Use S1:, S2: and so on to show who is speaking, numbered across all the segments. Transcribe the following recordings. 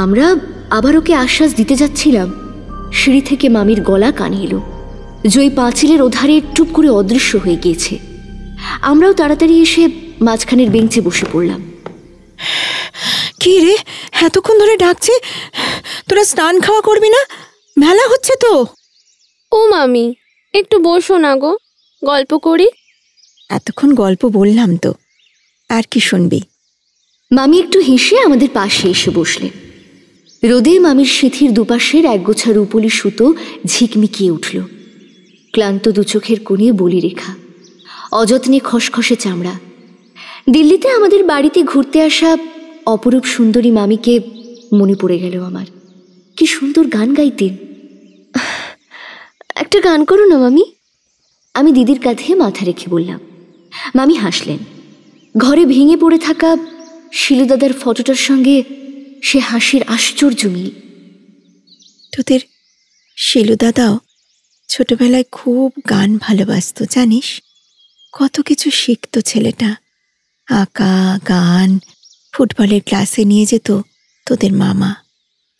S1: আমরা আবার ওকে আশ্বাস দিতে যাচ্ছিলাম, সিঁড়ি থেকে মামির গলা কানে এলো। জয়ী পাঁচিলের ওধারে টুপ করে অদৃশ্য হয়ে গিয়েছে। আমরাও তাড়াতাড়ি এসে মাঝখানের বেঞ্চে বসে পড়লাম।
S2: কি রে, এতক্ষণ ধরে ডাকছে, তোরা স্নান খাওয়া করবি না? মেলা হচ্ছে তো।
S3: ও মামি, একটু বসো না গো, গল্প করি।
S2: এতক্ষণ গল্প বললাম তো, আর কি শুনবি?
S1: মামি একটু হেসে আমাদের পাশে এসে বসলেন। রোদে মামির সিথির দুপাশের একগোছা রূপলি সুতো ঝিকমিকিয়ে উঠল। ক্লান্ত দুচোখের কোণে বলি রেখা, অযত্নে খসখসে চামড়া। দিল্লিতে আমাদের বাড়িতে ঘুরতে আসা অপরূপ সুন্দরী মামিকে মনে পড়ে গেল আমার। কি সুন্দর গান গাইতেন। একটা গান করো না মামি, আমি দিদির কাঁধে মাথা রেখে বললাম। মামি হাসলেন। ঘরে ভেঙে পড়ে থাকা শিলুদাদার ফটোটার সঙ্গে সে হাসির আশ্চর্য মিল।
S2: তোদের শিলুদাদাও ছোটবেলায় খুব গান ভালোবাসত, জানিস? কত কিছু শিখত ছেলেটা। আঁকা, গান, ফুটবলের ক্লাসে নিয়ে যেত তোদের মামা।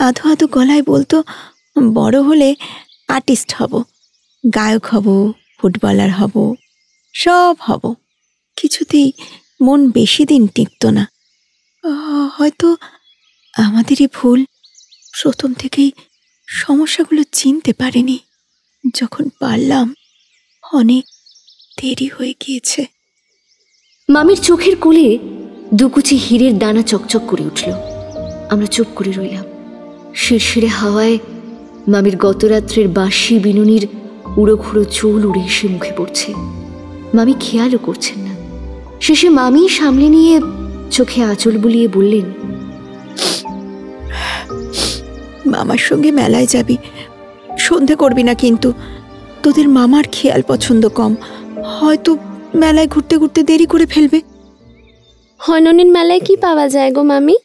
S2: আধো আধো গলায় বলতো, বড় হলে আর্টিস্ট হব, গায়ক হব, ফুটবলার হব, সব হব। কিছুতেই মন বেশি দিন টিকত না। হয়তো আমাদেরই ভুল, প্রথম থেকেই সমস্যাগুলো চিনতে পারিনি। যখন পারলাম, অনেক দেরি হয়ে গিয়েছে।
S1: মামির চোখের কোলে দুকুচি হীরের দানা চকচক করে উঠল। আমরা চুপ করে রইলাম। শিরশিরে হাওয়ায় মামির গতরাত্রের বাঁশি বিনুনির উড়োখুড়ো চুল উড়ে এসে মুখে পড়ছে। মামি খেয়ালও করছেন না। শেষে মামি সামলে নিয়ে চোখে আঁচল বুলিয়ে বললেন,
S2: মামার সঙ্গে মেলায় যাবি, সন্ধে করবি না কিন্তু। তোদের মামার খেয়াল পছন্দ কম, হয়তো মেলায় ঘুরতে ঘুরতে দেরি করে ফেলবে।
S3: হননের মেলায় কি পাওয়া যায় গো মামি?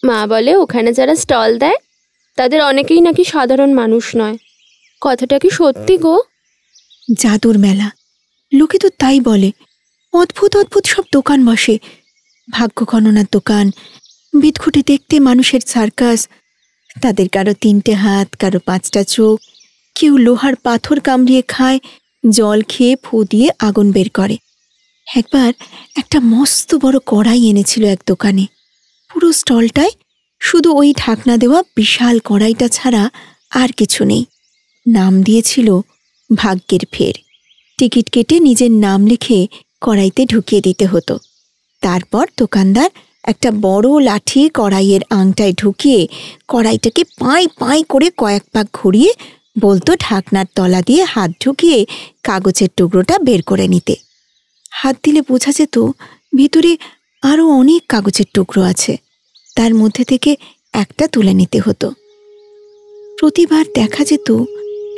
S3: মা বলে ওখানে যারা স্টল দেয় তাদের অনেকেই নাকি সাধারণ মানুষ নয়। কথাটা কি সত্যি গো?
S2: জাদুর মেলা, লোকে তো তাই বলে। অদ্ভুত অদ্ভুত সব দোকান বসে। ভাগ্য গণনার দোকান, বিদঘুটে দেখতে মানুষের সার্কাস। তাদের কারো 3টে হাত, কারো 5টা চোখ। কেউ লোহার পাথর কামড়িয়ে খায়, জল খেয়ে ফু দিয়ে আগুন বের করে। একবার একটা মস্ত বড় কড়াই এনেছিল এক দোকানে। পুরো স্টলটায় শুধু ওই ঢাকনা দেওয়া বিশাল কড়াইটা ছাড়া আর কিছু নেই। নাম দিয়েছিল ভাগ্যের ফের। টিকিট কেটে নিজের নাম লিখে কড়াইতে ঢুকিয়ে দিতে হতো। তারপর দোকানদার একটা বড় লাঠি কড়াইয়ের আংটায় ঢুকিয়ে কড়াইটাকে পাই পাই করে কয়েক পাক ঘুরিয়ে বলতো ঢাকনার তলা দিয়ে হাত ঢুকিয়ে কাগজের টুকরোটা বের করে নিতে। হাত দিলে বোঝা যেত ভিতরে আরও অনেক কাগজের টুকরো আছে। তার মধ্যে থেকে একটা তুলে নিতে হতো। প্রতিবার দেখা যেত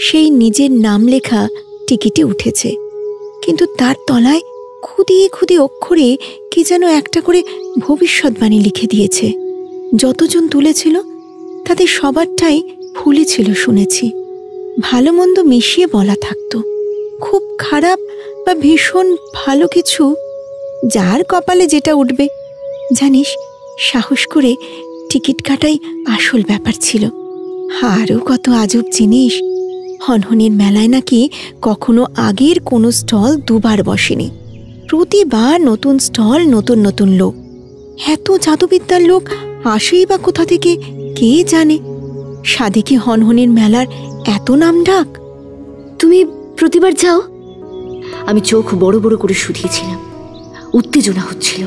S2: সেই নিজের নাম লেখা টিকিটে উঠেছে, কিন্তু তার তলায় খুদিয়ে খুদিয়ে অক্ষরে কি যেন একটা করে ভবিষ্যৎবাণী লিখে দিয়েছে। যতজন তুলেছিল তাদের সবারটাই ভুলই ছিল শুনেছি। ভালো মন্দ মিশিয়ে বলা থাকতো। খুব খারাপ বা ভীষণ ভালো কিছু, যার কপালে যেটা উঠবে। জানিস, সাহস করে টিকিট কাটাই আসল ব্যাপার ছিল। আরও কত আজব জিনিস। হনহনির মেলায় নাকি কখনো আগের কোনো স্টল দুবার বসেনি। প্রতিবার নতুন স্টল, নতুন নতুন লোক। এত জাদুবিদ্যার লোক আসেই বা কোথা থেকে কে জানে। সাধে কি হনহনির মেলার এত নাম ডাক?
S1: তুমি প্রতিবার যাও? আমি চোখ বড় বড় করে শুধিয়েছিলাম। উত্তেজনা হচ্ছিল।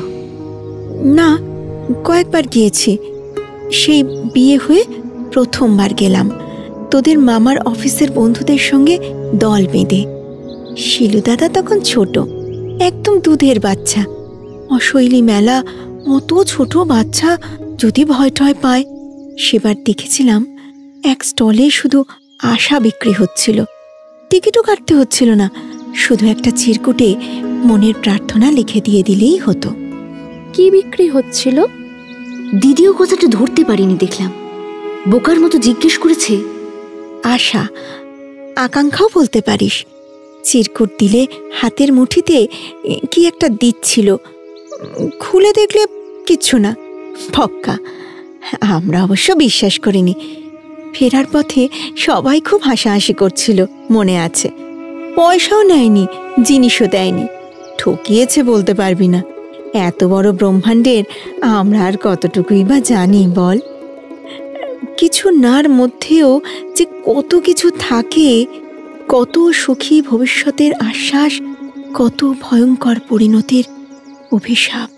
S2: না, কয়েকবার গিয়েছি। সেই বিয়ে হয়ে প্রথমবার গেলাম তোদের মামার অফিসের বন্ধুদের সঙ্গে দল বেঁধে। শিলুদাদা তখন ছোট, একদম দুধের বাচ্চা। অশৈলী মেলা, অত ছোট বাচ্চা যদি ভয় টয় পায়। সেবার দেখেছিলাম এক স্টলে শুধু আশা বিক্রি হচ্ছিল। টিকিটও কাটতে হচ্ছিল না, শুধু একটা চিরকুটে মনের প্রার্থনা লিখে দিয়ে দিলেই হতো।
S3: কি বিক্রি হচ্ছিল?
S1: দিদিও কথাটা ধরতে পারিনি। দেখলাম বোকার মতো জিজ্ঞেস করেছে।
S2: আশা, আকাঙ্ক্ষাও বলতে পারিস। চিরকুট দিলে হাতের মুঠিতে কি একটা দিচ্ছিল। খুলে দেখলে কিচ্ছু না, ফক্কা। আমরা অবশ্য বিশ্বাস করিনি। ফেরার পথে সবাই খুব হাসাহাসি করছিল, মনে আছে। পয়সাও নেয়নি, জিনিসও দেয়নি। ঠকিয়েছে বলতে পারবি না। এত বড় ব্রহ্মাণ্ডের আমরা আর কতটুকুই বা জানি বল। কিছু নার মধ্যেও যে কত কিছু থাকে, কত সুখী ভবিষ্যতের আশ্বাস, কত ভয়ঙ্কর পরিণতির অভিশাপ।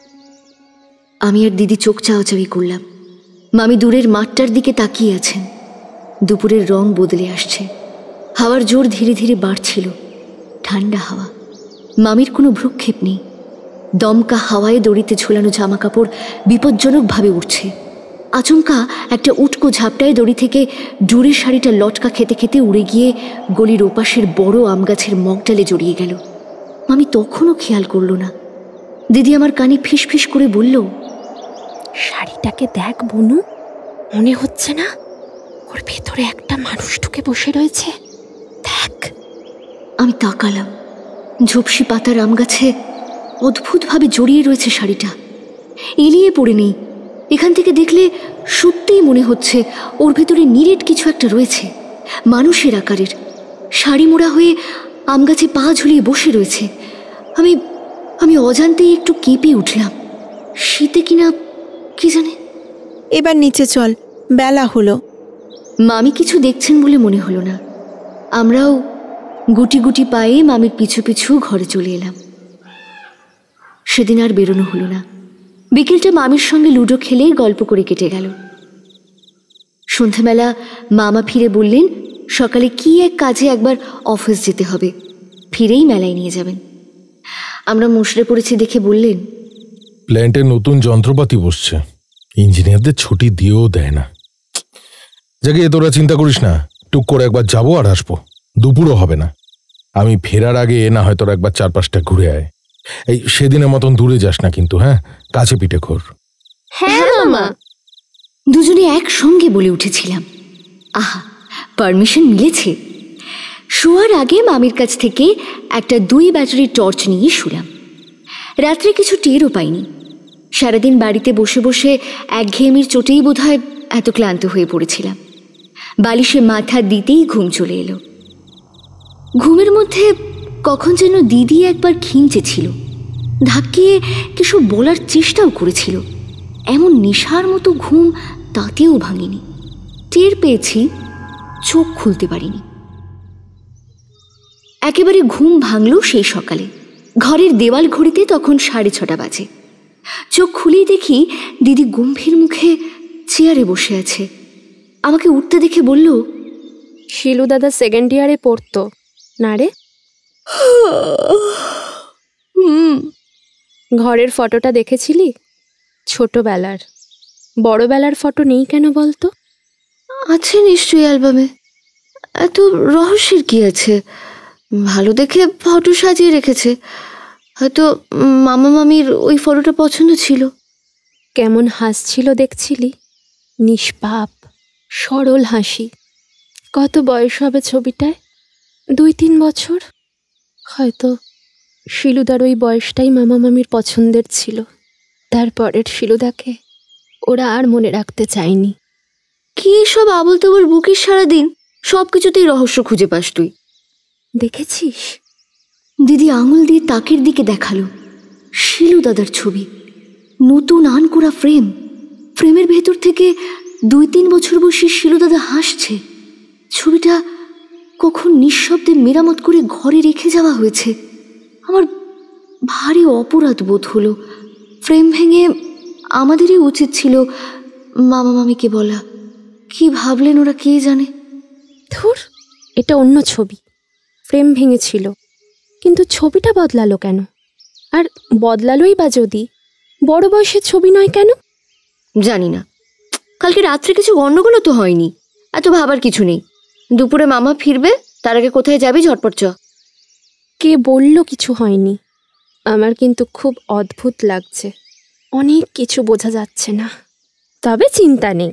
S1: আমি আর দিদি চোখ চাওয়াচাওয়ি করলাম। মামি দূরের মাঠটার দিকে তাকিয়ে আছেন। দুপুরের রং বদলে আসছে, হাওয়ার জোর ধীরে ধীরে বাড়ছিল। ঠান্ডা হাওয়া, মামির কোনো ভ্রুক্ষেপ নেই। দমকা হাওয়ায় দড়িতে ঝোলানো জামা কাপড় বিপজ্জনকভাবে উঠছে। আচমকা একটা উটকো ঝাপটায় দড়ি থেকে ডুরের শাড়িটা লটকা খেতে খেতে উড়ে গিয়ে গলির ওপাশের বড় আম গাছের মগডালে জড়িয়ে গেল। মামি তখনও খেয়াল করল না। দিদি আমার কানে ফিস ফিস করে বলল,
S3: শাড়িটাকে দেখ বনু, মনে হচ্ছে না ওর ভেতরে একটা মানুষ ঢুকে বসে রয়েছে? দেখ।
S1: আমি তাকালাম। ঝোপসি পাতার আম গাছে অদ্ভুতভাবে জড়িয়ে রয়েছে শাড়িটা, এলিয়ে পড়ে নেই। এখান থেকে দেখলে সত্যিই মনে হচ্ছে ওর ভেতরে নিরেট কিছু একটা রয়েছে, মানুষের আকারের। শাড়ি মোড়া হয়ে আম গাছে পা ঝুলিয়ে বসে রয়েছে। আমি আমি অজান্তেই একটু কেঁপে উঠলাম। শীতে কিনা কি জানে।
S2: এবার নিচে চল, বেলা হলো।
S1: মামি কিছু দেখছেন বলে মনে হলো না। আমরাও গুটি গুটি পায়ে মামির পিছু পিছু ঘরে চলে এলাম। সেদিন আর বেরোনো হলো না। বিকেলটা মামির সঙ্গে লুডো খেলে গল্প করে কেটে গেল। সন্ধ্যাবেলা মামা ফিরে বললেন সকালে কি এক কাজে একবার অফিস যেতে হবে, ফিরেই মেলায় নিয়ে যাবেন। আমরা মুশড়ে পড়েছি দেখে বললেন,
S4: প্ল্যান্টে নতুন যন্ত্রপাতি বসছে, ইঞ্জিনিয়ারদের ছুটি দিয়েও দেয় না। যাকে তোরা চিন্তা করিস না, টুক করে একবার যাবো আর আসবো, দুপুরও হবে না। আমি ফেরার আগে না হয় তোরা একবার 4-5টা ঘুরে আয়। এই সেদিনের মতন দূরে যাস না কিন্তু, হ্যাঁ? কাছে পিঠে খোর।
S3: হ্যাঁ মামা।
S1: দুজনে একসঙ্গে বলে উঠেছিলাম। আহা, পারমিশন মিলেছে। শোয়ার আগে মামির কাছ থেকে একটা 2 ব্যাটারির টর্চ নিয়ে শুলাম। রাত্রে কিছু টেরও পাইনি। সারাদিন বাড়িতে বসে বসে একঘেয়েমির চোটেই বোধহয় এত ক্লান্ত হয়ে পড়েছিলাম। বালিশে মাথা দিতেই ঘুম চলে এলো। ঘুমের মধ্যে কখন যেন দিদি একবার খিঞ্চেছিল, ধাক্কিয়ে কিছু বলার চেষ্টাও করেছিল। এমন নেশার মতো ঘুম তাতেও ভাঙেনি। টের পেয়েছি, চোখ খুলতে পারিনি। একেবারে ঘুম ভাঙল সেই সকালে। ঘরের দেওয়াল ঘড়িতে তখন 6:30 বাজে। চোখ খুলেই দেখি দিদি গম্ভীর মুখে চেয়ারে বসে আছে। আমাকে উঠতে দেখে বলল,
S3: শিলু দাদা 2nd ইয়ারে পড়তো না রে? ঘরের ফটোটা দেখেছিলি? ছোটবেলার। বড়বেলার ফটো নেই কেন বলতো?
S1: আছে নিশ্চয়ই অ্যালবামে। এত রহস্যের কি আছে? ভালো দেখে ফটো সাজিয়ে রেখেছে। হয়তো মামা মামির ওই ফটোটা পছন্দ ছিল।
S3: কেমন হাসছিল দেখছিলি? নিষ্পাপ সরল হাসি। কত বয়স হবে ছবিটায়? 2-3 বছর হয়তো। শিলুদার ওই বয়সটাই মামা মামির পছন্দের ছিল। তারপরের শিলুদাকে ওরা আর মনে রাখতে চায়নি।
S1: কি সব আবল তাবল বুকিস সারাদিন, সব কিছুতেই রহস্য খুঁজে পাস তুই।
S3: দেখেছিস?
S1: দিদি আঙুল দিয়ে তাকের দিকে দেখালো। শিলু দাদার ছবি, নতুন আনকোড়া ফ্রেম। ফ্রেমের ভেতর থেকে 2-3 বছর বয়সী শিলু দাদা হাসছে। ছবিটা কখন নিঃশব্দে মেরামত করে ঘরে রেখে যাওয়া হয়েছে। আমার ভারী অপরাধ বোধ হলো। ফ্রেম ভেঙে আমাদেরই উচিত ছিল মামা মামিকে বলা। কি ভাবলেন ওরা কে জানে।
S3: ধুর, এটা অন্য ছবি। ফ্রেম ভেঙেছিল, কিন্তু ছবিটা বদলালো কেন? আর বদলালোই বা যদি, বড় বয়সের ছবি নয় কেন?
S1: জানি না। কালকে রাত্রে কিছু গন্ডগোলও তো হয়নি। এত ভাবার কিছু নেই। দুপুরে মামা ফিরবে, তার আগে কোথায় যাবি ঝটপট চ।
S3: কে বলল কিছু হয়নি? আমার কিন্তু খুব অদ্ভুত লাগছে। অনেক কিছু বোঝা যাচ্ছে না। তবে চিন্তা নেই,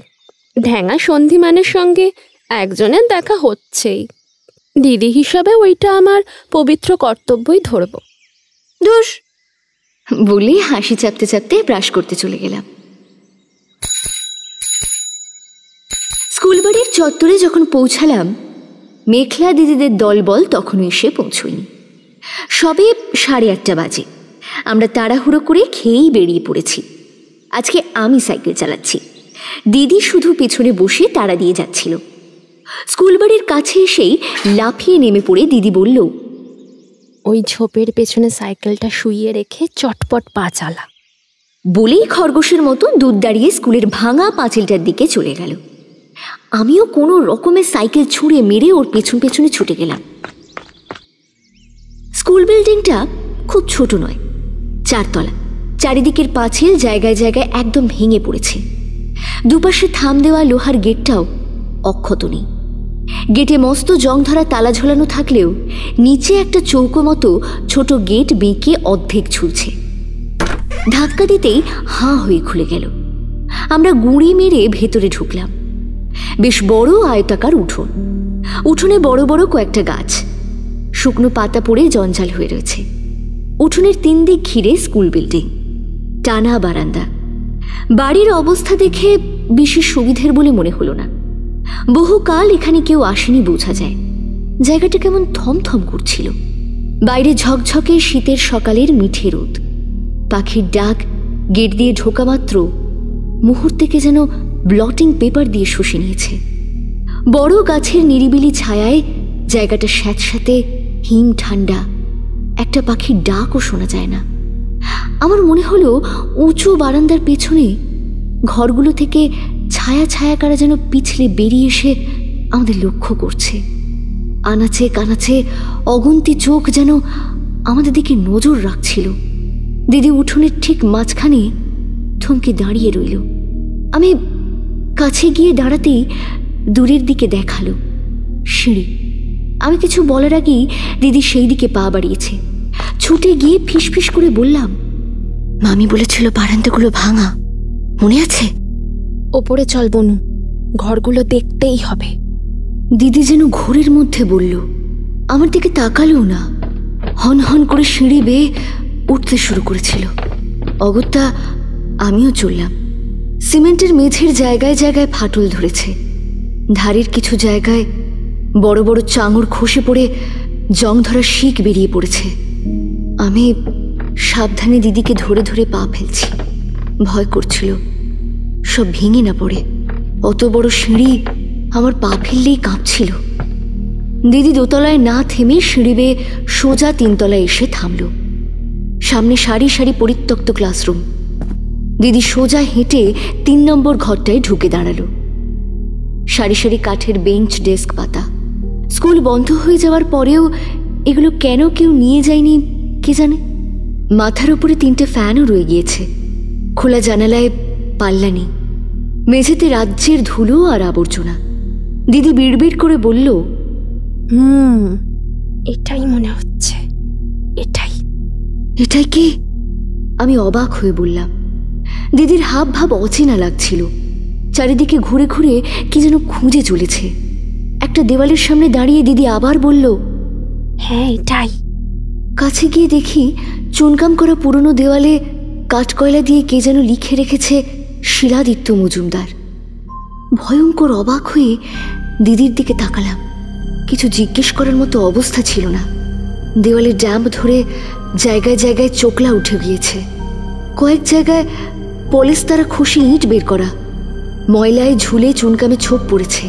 S3: ঢ্যাঙা সন্ধিমানের সঙ্গে একজনের দেখা হচ্ছেই। দিদি হিসাবে ওইটা আমার পবিত্র কর্তব্যই ধরব।
S1: দোষ বলেই হাসি চাপতে চাপতে ব্রাশ করতে চলে গেলাম। স্কুলবাড়ির চত্বরে যখন পৌঁছালাম, মেঘলা দিদিদের দলবল তখনও এসে পৌঁছয়নি। সবে 8:30 বাজে। আমরা তাড়াহুড়ো করে খেয়েই বেরিয়ে পড়েছি। আজকে আমি সাইকেল চালাচ্ছি, দিদি শুধু পেছনে বসে তাড়া দিয়ে যাচ্ছিল। স্কুলবাড়ির কাছে এসেই লাফিয়ে নেমে পড়ে দিদি বলল,
S3: ওই ঝোপের পেছনে সাইকেলটা শুইয়ে রেখে চটপট পা চালা।
S1: বলেই খরগোশের মতো দুধ দাঁড়িয়ে স্কুলের ভাঙা পাঁচিলটার দিকে চলে গেল। আমিও কোনো রকমের সাইকেল ছুঁড়ে মেরে ওর পেছন পেছনে ছুটে গেলাম। স্কুল বিল্ডিংটা খুব ছোট নয়, 4 তলা। চারিদিকের পাঁচিল জায়গায় জায়গায় একদম ভেঙে পড়েছে। দুপাশে থাম দেওয়া লোহার গেটটাও অক্ষত নেই। গেটে মস্ত জং ধরা তালা ঝোলানো থাকলেও নিচে একটা চৌকো মতো ছোট গেট বেঁকে অর্ধেক ঝুলছে। ধাক্কা দিতেই হাঁ হয়ে খুলে গেল। আমরা গুঁড়ি মেরে ভেতরে ঢুকলাম। বেশ বড় আয়তাকার উঠোন। উঠোনে বড় বড় কয়েকটা গাছ, শুকনো পাতা পড়ে জঞ্জাল হয়ে রয়েছে। উঠোনের 3 দিক ঘিরে স্কুল বিল্ডিং, টানা বারান্দা। বাড়ির অবস্থা দেখে বিশেষ সুবিধের বলে মনে হলো না। বহুকাল এখানে কেউ আসেনি বোঝা যায়। জায়গাটা কেমন থমথম করছিল। বাইরে ঝকঝকে শীতের সকালের মিঠে রোদ, পাখির ডাক গেট দিয়ে ঢোকা মাত্র মুহূর্তেকে যেন ব্লটিং পেপার দিয়ে শুষে নিয়েছে। বড় গাছের নিরিবিলি ছায়ায় জায়গাটা স্যাঁতস্যাঁতে হিম ঠান্ডা। একটা পাখির ডাকও শোনা যায় না। আমার মনে হলো উঁচু বারান্দার পেছনে ঘরগুলো থেকে ছায়া ছায়া কারা যেন পিছলে বেরিয়ে এসে আমাদের লক্ষ্য করছে। আনাচে কানাচে অগুন্তি চোখ যেন আমাদের দিকে নজর রাখছিল। দিদি উঠোনের ঠিক মাঝখানে থমকে দাঁড়িয়ে রইল। আমি কাছে গিয়ে দাঁড়াতেই দূরের দিকে দেখালো সিঁড়ি। আমি কিছু বলার আগেই দিদি সেই দিকে পা বাড়িয়েছে। ছুটে গিয়ে ফিসফিস করে বললাম, মামি বলেছিল বারান্দাগুলো ভাঙা, মনে আছে?
S3: ওপরে চল বনু, ঘরগুলো দেখতেই হবে।
S1: দিদি যেন ঘোরের মধ্যে বলল। আমার দিকে তাকালো না, হন হন করে সিঁড়ি বেয়ে উঠতে শুরু করেছিল। অগত্যা আমিও চললাম। সিমেন্টের মেঝের জায়গায় জায়গায় ফাটল ধরেছে। ধারের কিছু জায়গায় বড় বড় চাঙড় খসে পড়ে জং ধরা শিক বেরিয়ে পড়েছে। আমি সাবধানে দিদিকে ধরে ধরে পা ফেলছি। ভয় করছিল সব ভেঙে না পড়ে। অত বড় সিঁড়ি আমার পা ফেললেই কাঁপছিল। দিদি দোতলায় না থেমে সিঁড়ি বেয়ে সোজা 3 তলায় এসে থামল। সামনে সারি সারি পরিত্যক্ত ক্লাসরুম। দিদি সোজা হেঁটে 3 নম্বর ঘরটায় ঢুকে দাঁড়ালো। সারি সারি কাঠের বেঞ্চ, ডেস্ক পাতা। স্কুল বন্ধ হয়ে যাওয়ার পরেও এগুলো কেন কেউ নিয়ে যায়নি কে জানে। মাথার উপরে 3টে ফ্যানও রয়ে গিয়েছে। খোলা জানালায় পাল্লা নেই। মেঝেতে রাজ্যের ধুলো আর আবর্জনা। দিদি বিড়বিড় করে বলল,
S3: এটাই মনে হচ্ছে,
S1: এটাই কি? আমি অবাক হয়ে বললাম। দিদির হাব ভাব অচেনা লাগছিল। চারিদিকে ঘুরে ঘুরে কি যেন খুঁজে চলেছে। একটা দেওয়ালের সামনে দাঁড়িয়ে দিদি আবার বলল,
S3: হ্যাঁ এটাই।
S1: কাছে গিয়ে দেখি চুনকাম করা পুরনো দেওয়ালে কাঠকয়লা দিয়ে কে যেন লিখে রেখেছে শিলাদিত্য মজুমদার। ভয়ঙ্কর অবাক হয়ে দিদির দিকে তাকালাম। কিছু জিজ্ঞেস করার মতো অবস্থা ছিল না। দেওয়ালে ড্যাম্প ধরে জায়গায় জায়গায় চোকলা উঠে গিয়েছে। কয়েক জায়গায় পলিস্তারা খসে ইট বের করা। ময়লায় ঝুলে চুনকামে ছোপ পড়েছে।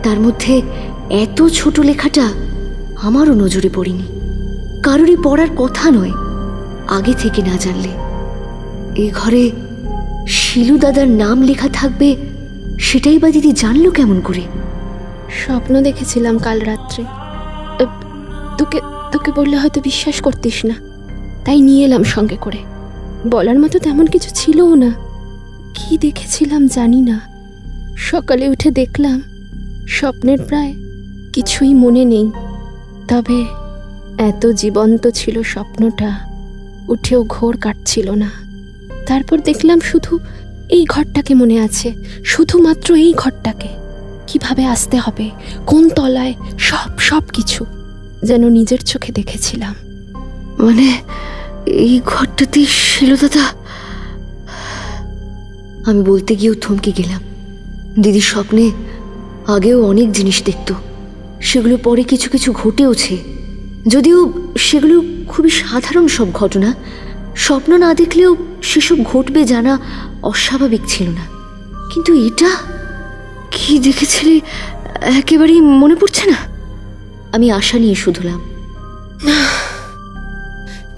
S1: তার মধ্যে এত ছোট লেখাটা আমারও নজরে পড়েনি। কারোরই পড়ার কথা নয় আগে থেকে না জানলে। এ ঘরে শিলু দাদার নাম লেখা থাকবে সেটাই বা দিদি জানলো কেমন করে?
S3: স্বপ্ন দেখেছিলাম কাল রাত্রে। তোকে বললে হয়তো বিশ্বাস করতিস না, তাই নিয়ে এলাম সঙ্গে করে। বলার মতো তেমন কিছু ছিলও না। কি দেখেছিলাম জানি না। সকালে উঠে দেখলাম স্বপ্নের প্রায় কিছুই মনে নেই। তবে এত জীবন্ত ছিল স্বপ্নটা, উঠেও ঘোর কাটছিল না। তারপর দেখলাম শুধু এই ঘরটাকে মনে আছে, শুধুমাত্র এই ঘরটাকে। কিভাবে আসতে হবে, কোন তলায়, সব কিছু যেন নিজের চোখে দেখেছিলাম।
S1: মানে এই ঘরটাতেই শিলু দাদা? আমি বলতে গিয়েও থমকে গেলাম। দিদির স্বপ্নে আগেও অনেক জিনিস দেখত, সেগুলো পরে কিছু কিছু ঘটেওছে, যদিও সেগুলো খুবই সাধারণ সব ঘটনা। স্বপ্ন না দেখলেও সেসব ঘটবে জানা অস্বাভাবিক ছিল না। কিন্তু এটা কি দেখেছিলে একেবারেই মনে পড়ছে না। আমি আশা নিয়ে শুধলাম।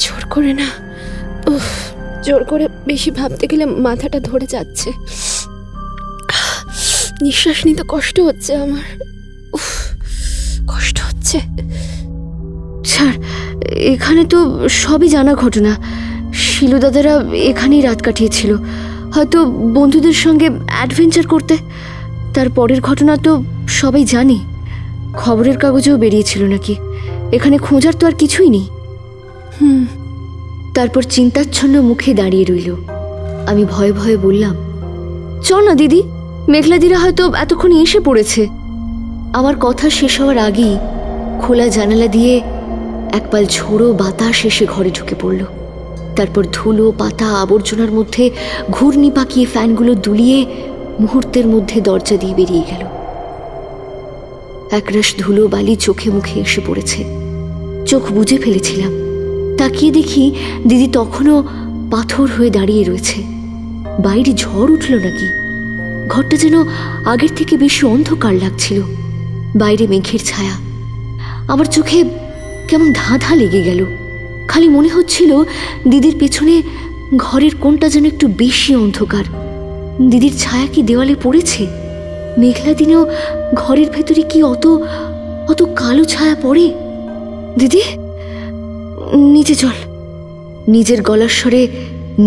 S3: জোর করে না, জোর করে বেশি ভাবতে গেলে মাথাটা ধরে যাচ্ছে, নিঃশ্বাস নিতে কষ্ট হচ্ছে আমার, কষ্ট হচ্ছে।
S1: ছাড়, এখানে তো সবই জানা ঘটনা। শিলু দাদারা এখানেই রাত কাটিয়েছিল, হয়তো বন্ধুদের সঙ্গে অ্যাডভেঞ্চার করতে। তার পরের ঘটনা তো সবাই জানি, খবরের কাগজেও বেরিয়েছিল নাকি। এখানে খোঁজার তো আর কিছুই নেই। তারপর চিন্তাচ্ছন্ন মুখে দাঁড়িয়ে রইল। আমি ভয়ে ভয়ে বললাম, চল না দিদি, মেঘলাদিরা হয়তো এতক্ষণে এসে পড়েছে। আমার কথা শেষ হওয়ার আগেই খোলা জানালা দিয়ে একপাল ঝোড়ো বাতাস এসে ঘরে ঢুকে পড়ল। তারপর ধুলো, পাতা, আবর্জনার মধ্যে ঘূর্ণি পাকিয়ে ফ্যানগুলো দুলিয়ে মুহূর্তের মধ্যে দরজা দিয়ে বেরিয়ে গেল। একরাশ ধুলো বালি চোখে মুখে এসে পড়েছে। চোখ বুজে ফেলেছিলাম, তাকিয়ে দেখি দিদি তখনও পাথর হয়ে দাঁড়িয়ে রয়েছে। বাইরে ঝড় উঠল নাকি, ঘরটা যেন আগের থেকে বেশি অন্ধকার লাগছিল। বাইরে মেঘের ছায়া। আমার চোখে কেমন ধাঁধা লেগে গেল। খালি মনে হচ্ছিল দিদির পেছনে ঘরের কোণটা যেন একটু বেশি অন্ধকার। দিদির ছায়া কি দেওয়ালে পড়েছে? মেঘলা দিনেও ঘরের ভেতরে কি অত অত কালো ছায়া পড়ে? দিদি, নিচে চল। নিজের গলার স্বরে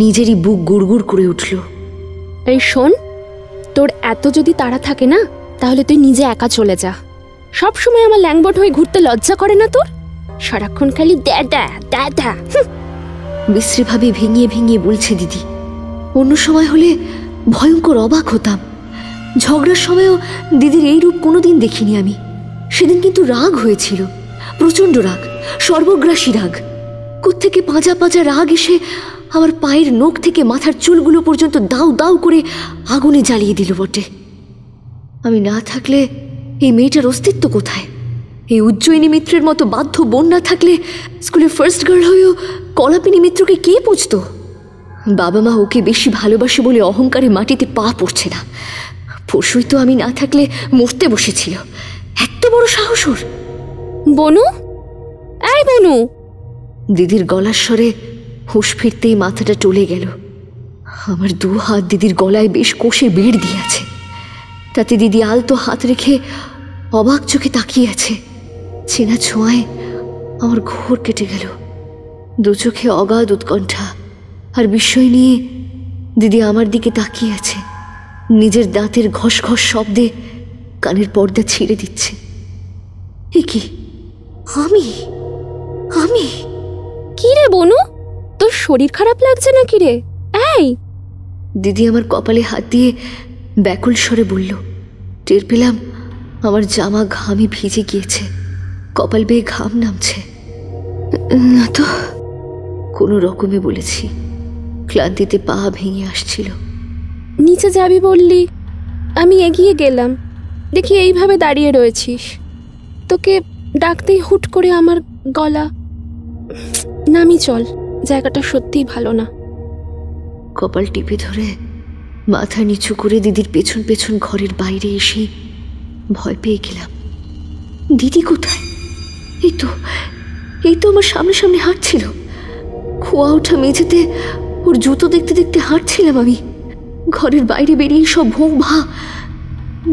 S1: নিজেরই বুক গুড়গুড় করে উঠল।
S3: এই শোন, তোর এত যদি তাড়া থাকে না, তাহলে তুই নিজে একা চলে যা। সব সময় আমার ল্যাংবট হয়ে ঘুরতে লজ্জা করে না তোর? সারাক্ষণ খালি দ্যাদা দ্যাদা।
S1: বিশ্রীভাবে ভেঙিয়ে ভেঙিয়ে বলছে দিদি। অন্য সময় হলে ভয়ঙ্কর অবাক হতাম। ঝগড়ার সময়ও দিদির এই রূপ কোনোদিন দেখিনি আমি। সেদিন কিন্তু রাগ হয়েছিল, প্রচণ্ড রাগ, সর্বগ্রাসী রাগ। কোত্থেকে পাঁজা পাঁজা রাগ এসে আমার পায়ের নখ থেকে মাথার চুলগুলো পর্যন্ত দাউ দাউ করে আগুনে জ্বালিয়ে দিল বটে। আমি না থাকলে এই মেয়েটার অস্তিত্ব কোথায়? এই উজ্জয়িনী মিত্রের মতো বাধ্য বোন না থাকলে স্কুলে ফার্স্ট গার্ল হয়েও কলাপিনী মিত্রকে কে পুজত? বাবা মা ওকে বেশি ভালোবাসে বলে অহংকারে মাটিতে পা পড়ছে না। পরশুই তো আমি না থাকলে মরতে বসেছিল। এত বড় সাহস ওর!
S3: বনু, এই বনু।
S1: দিদির গলার স্বরে হুঁশ ফিরতেই মাথাটা টলে গেল। আমার দু হাত দিদির গলায় বেশ কষে বেড় দিয়ে আছে। তাতে দিদি আলতো হাত রেখে অবাক চোখে তাকিয়ে আছে। চেনা ছোঁয়ায় আমার ঘোর কেটে গেল। দু চোখে অগাধ উৎকণ্ঠা আর বিস্ময় নিয়ে দিদি আমার দিকে তাকিয়ে আছে। নিজের দাঁতের ঘস ঘস শব্দে কানের পর্দা ছিঁড়ে দিচ্ছে। এ কি? আমি আমি
S3: কি রে বনু, তোর শরীর খারাপ লাগছে না কি রে? এই!
S1: দিদি আমার কপালে হাত দিয়ে ব্যাকুল স্বরে বলল। টের পেলাম আমার জামা ঘামে ভিজে গিয়েছে, কপাল বেয়ে ঘাম নামছে। না তো, কোনো রকমে বলেছি। ক্লান্তিতে পা ভেঙে আসছিল।
S3: নিচে যাবি বললি, আমি এগিয়ে গেলাম, দেখি এইভাবে দাঁড়িয়ে রয়েছিস। তোকে ডাকতেই হুট করে আমার গলা। নামি চল, জায়গাটা সত্যিই ভালো না।
S1: কপাল টিপে ধরে মাথা নিচু করে দিদির পেছন পেছন ঘরের বাইরে এসে ভয় পেয়ে গেলাম। দিদি কোথায়? এই তো আমার সামনে সামনে হাঁটছিল। খোয়া ওঠা মেঝেতে ওর জুতো দেখতে দেখতে হাঁটছিলাম আমি। ঘরের বাইরে বেরিয়ে সব ভোঁ ভা।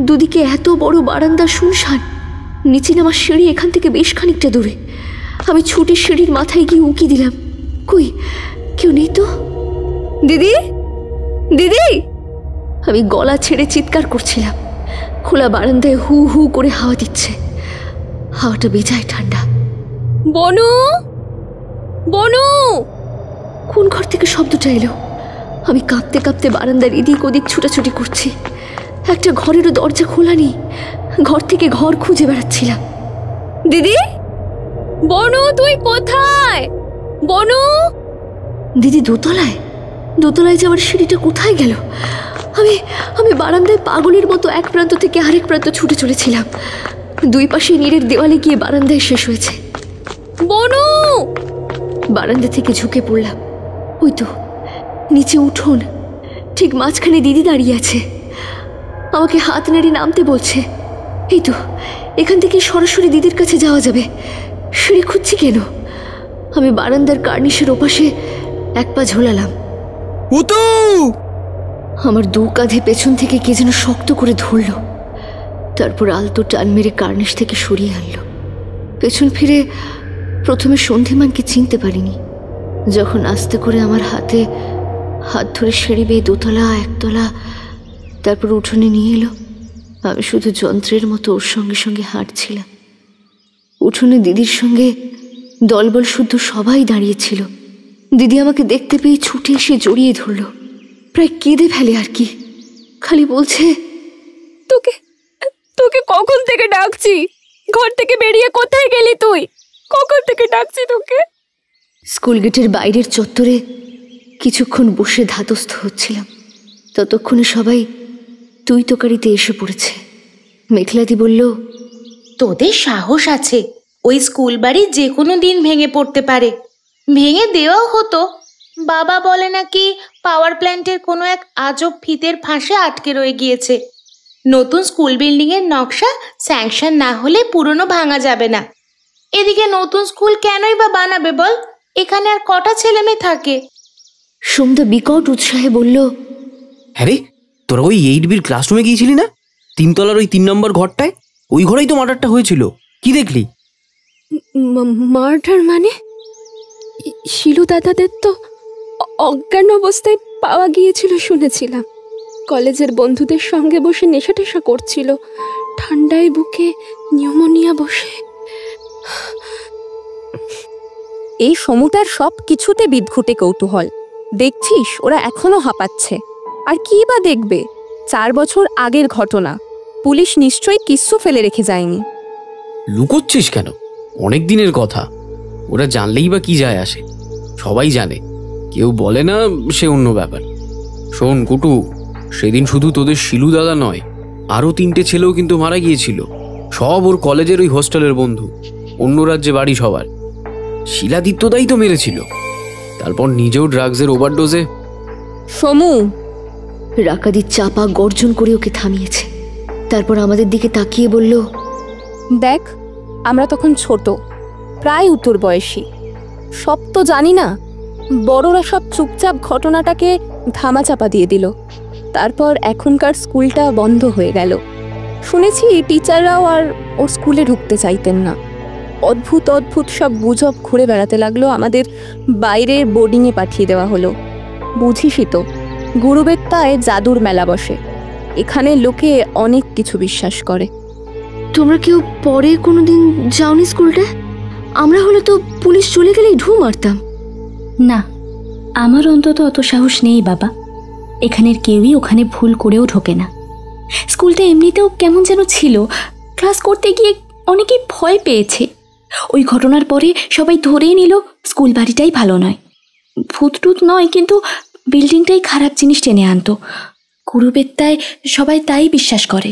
S1: দুদিকে এত বড় বারান্দা শুনশান। নিচে নামার সিঁড়ি এখান থেকে বেশ খানিকটা দূরে। আমি ছুটে সিঁড়ির মাথায় গিয়ে উঁকি দিলাম। কই, কেউ নেই তো। দিদি, দিদি! আমি গলা ছেড়ে চিৎকার করছিলাম। খোলা বারান্দায় হু হু করে হাওয়া দিচ্ছে। হাওয়াটা বেজায় ঠান্ডা।
S3: বনু, বনু!
S1: কোন ঘর থেকে শব্দটা এলো? আমি কাঁপতে কাঁপতে বারান্দার এদিক ওদিক ছুটাছুটি করছি। একটা ঘরেরও দরজা খোলা নেই। ঘর থেকে ঘর খুঁজে বেড়াচ্ছিলাম। দিদি!
S3: বনু, তুই কোথায়? বনু!
S1: দিদি দোতলায়। দোতলায় যাওয়ার সিঁড়িটা কোথায় গেল? আমি আমি বারান্দায় পাগলের মতো এক প্রান্ত থেকে আরেক প্রান্ত ছুটে চলেছিলাম। দুই পাশে নীরের দেওয়ালে গিয়ে বারান্দায় শেষ হয়েছে।
S3: বনু!
S1: বারান্দা থেকে ঝুঁকে পড়লাম। ওই তো নিচে উঠোন, ঠিক মাঝখানে দিদি দাঁড়িয়ে আছে, আমাকে হাত নেড়ে নামতে বলছে। এই তো এখান থেকে সরাসরি দিদির কাছে যাওয়া যাবে। সিঁড়ি খুঁজছি কেন? আমি বারান্দার কার্নিশের ওপাশে এক পা ঝোলালাম। আমার দু কাঁধে পেছন থেকে কে যেন শক্ত করে ধরল, তারপর আলতো টান মেরে কার্নিশ থেকে সরিয়ে আনলো। পেছন ফিরে প্রথমে সন্ধিমানকে চিনতে পারিনি। যখন আস্তে করে আমার হাতে হাত ধরে সিঁড়ি বেয়ে দোতলা, একতলা, তারপর উঠোনে নিয়ে এলো, আমি শুধু যন্ত্রের মতো ওর সঙ্গে সঙ্গে হাঁটছিলাম। উঠোনে দিদির সঙ্গে দলবল শুদ্ধ সবাই দাঁড়িয়েছিল। দিদি আমাকে দেখতে পেয়ে ছুটে এসে জড়িয়ে ধরল, প্রায় কেঁদে ফেলে আর কি। খালি বলছে,
S3: তোকে তোকে কখন থেকে ডাকছি, ঘর থেকে বেরিয়ে কোথায় গেলি তুই? কখন থেকে ডাকছি তোকে।
S1: স্কুল গেটের বাইরের চত্বরে কিছুক্ষণ বসে ধাতস্থ হচ্ছিলাম। ততক্ষণে সবাই তুই তোকারিতে এসে পড়েছে। মেঘলাদি বলল,
S5: তোদের সাহস আছে, ওই স্কুল বাড়ি যে কোনো দিন ভেঙে পড়তে পারে। ভেঙে দেওয়াও হতো। বাবা বলে নাকি পাওয়ার প্ল্যান্টের কোনো এক আজব ফিতের ফাঁসে আটকে রয়ে গিয়েছে। নতুন স্কুল বিল্ডিংয়ের নকশা স্যাংশন না হলে পুরনো ভাঙা যাবে না। এদিকে নতুন স্কুল কেনই বা বানাবে বল? এখানে আর কটা ছেলে মেয়ে থাকে?
S1: সোমদা বিকট উৎসাহে বলল,
S6: হ্যাঁ রে, তোরা ওই 8B ক্লাসরুমে গিয়েছিলি না? 3 তলার ওই 3 নম্বর ঘরটায়, ওই ঘরেই তো মার্ডারটা হয়েছিল। কি দেখলি?
S3: মার্ডার মানে? শিলু দাদাদের তো অজ্ঞান অবস্থায় পাওয়া গিয়েছিল শুনেছিলাম। কলেজের বন্ধুদের সঙ্গে বসে নেশা টেশা করছিল, ঠান্ডায় বুকে নিউমোনিয়া বসে।
S7: এই সমুদার সব কিছুতে বিদঘুটে কৌতূহল। দেখছিস ওরা এখনো হাঁপাচ্ছে। আর কি বা দেখবে? 4 বছর আগের ঘটনা, পুলিশ নিশ্চয়ই কিচ্ছু ফেলে রেখে যায়নি।
S6: লুকোচ্ছিস কেন? অনেক দিনের কথা, ওরা জানলেই বা কি যায় আসে? সবাই জানে, কেউ বলে না সে অন্য ব্যাপার। শোন কুটু, সেদিন শুধু তোদের শিলু দাদা নয়, আরও 3টে ছেলেও কিন্তু মারা গিয়েছিল। সব ওর কলেজের ওই হোস্টেলের বন্ধু, অন্য রাজ্যে বাড়ি সবার। শিলাদিত্যদাই তো মেরেছিল, তারপর নিজেও ড্রাগসের ওভারডোজে।
S7: সমু!
S1: রাকাদি চাপা গর্জন করে ওকে থামিয়েছে। তারপর আমাদের দিকে তাকিয়ে বলল,
S7: দেখ, আমরা তখন ছোট, প্রায় উত্তর বয়সী, সব তো জানি না। বড়রা সব চুপচাপ ঘটনাটাকে ধামাচাপা দিয়ে দিল। তারপর এখনকার স্কুলটা বন্ধ হয়ে গেল। শুনেছি টিচাররাও আর ওর স্কুলে ঢুকতে চাইতেন না। অদ্ভুত অদ্ভুত সব গুজব ঘুরে বেড়াতে লাগলো। আমাদের বাইরের বোর্ডিংয়ে পাঠিয়ে দেওয়া হলো। বুঝিসই তো, গুরুবেত্তায় জাদুর মেলা বসে। এখানে লোকে অনেক কিছু বিশ্বাস করে।
S1: তোমরা কেউ পরে কোনোদিন যাওনি স্কুলটা? আমরা হলে তো পুলিশ চলে গেলেই ঢু মারতাম।
S8: না, আমার অন্তত অত সাহস নেই বাবা। এখানের কেউই ওখানে ভুল করেও ঢোকে না। স্কুলটা এমনিতেও কেমন যেন ছিল, ক্লাস করতে গিয়ে অনেকেই ভয় পেয়েছে। ওই ঘটনার পরে সবাই ধরেই নিল স্কুল বাড়িটাই ভালো নয়। ভূত টুত নয়, কিন্তু বিল্ডিংটাই খারাপ জিনিস টেনে আনতো। গুরুবেত্তায় সবাই তাই বিশ্বাস করে।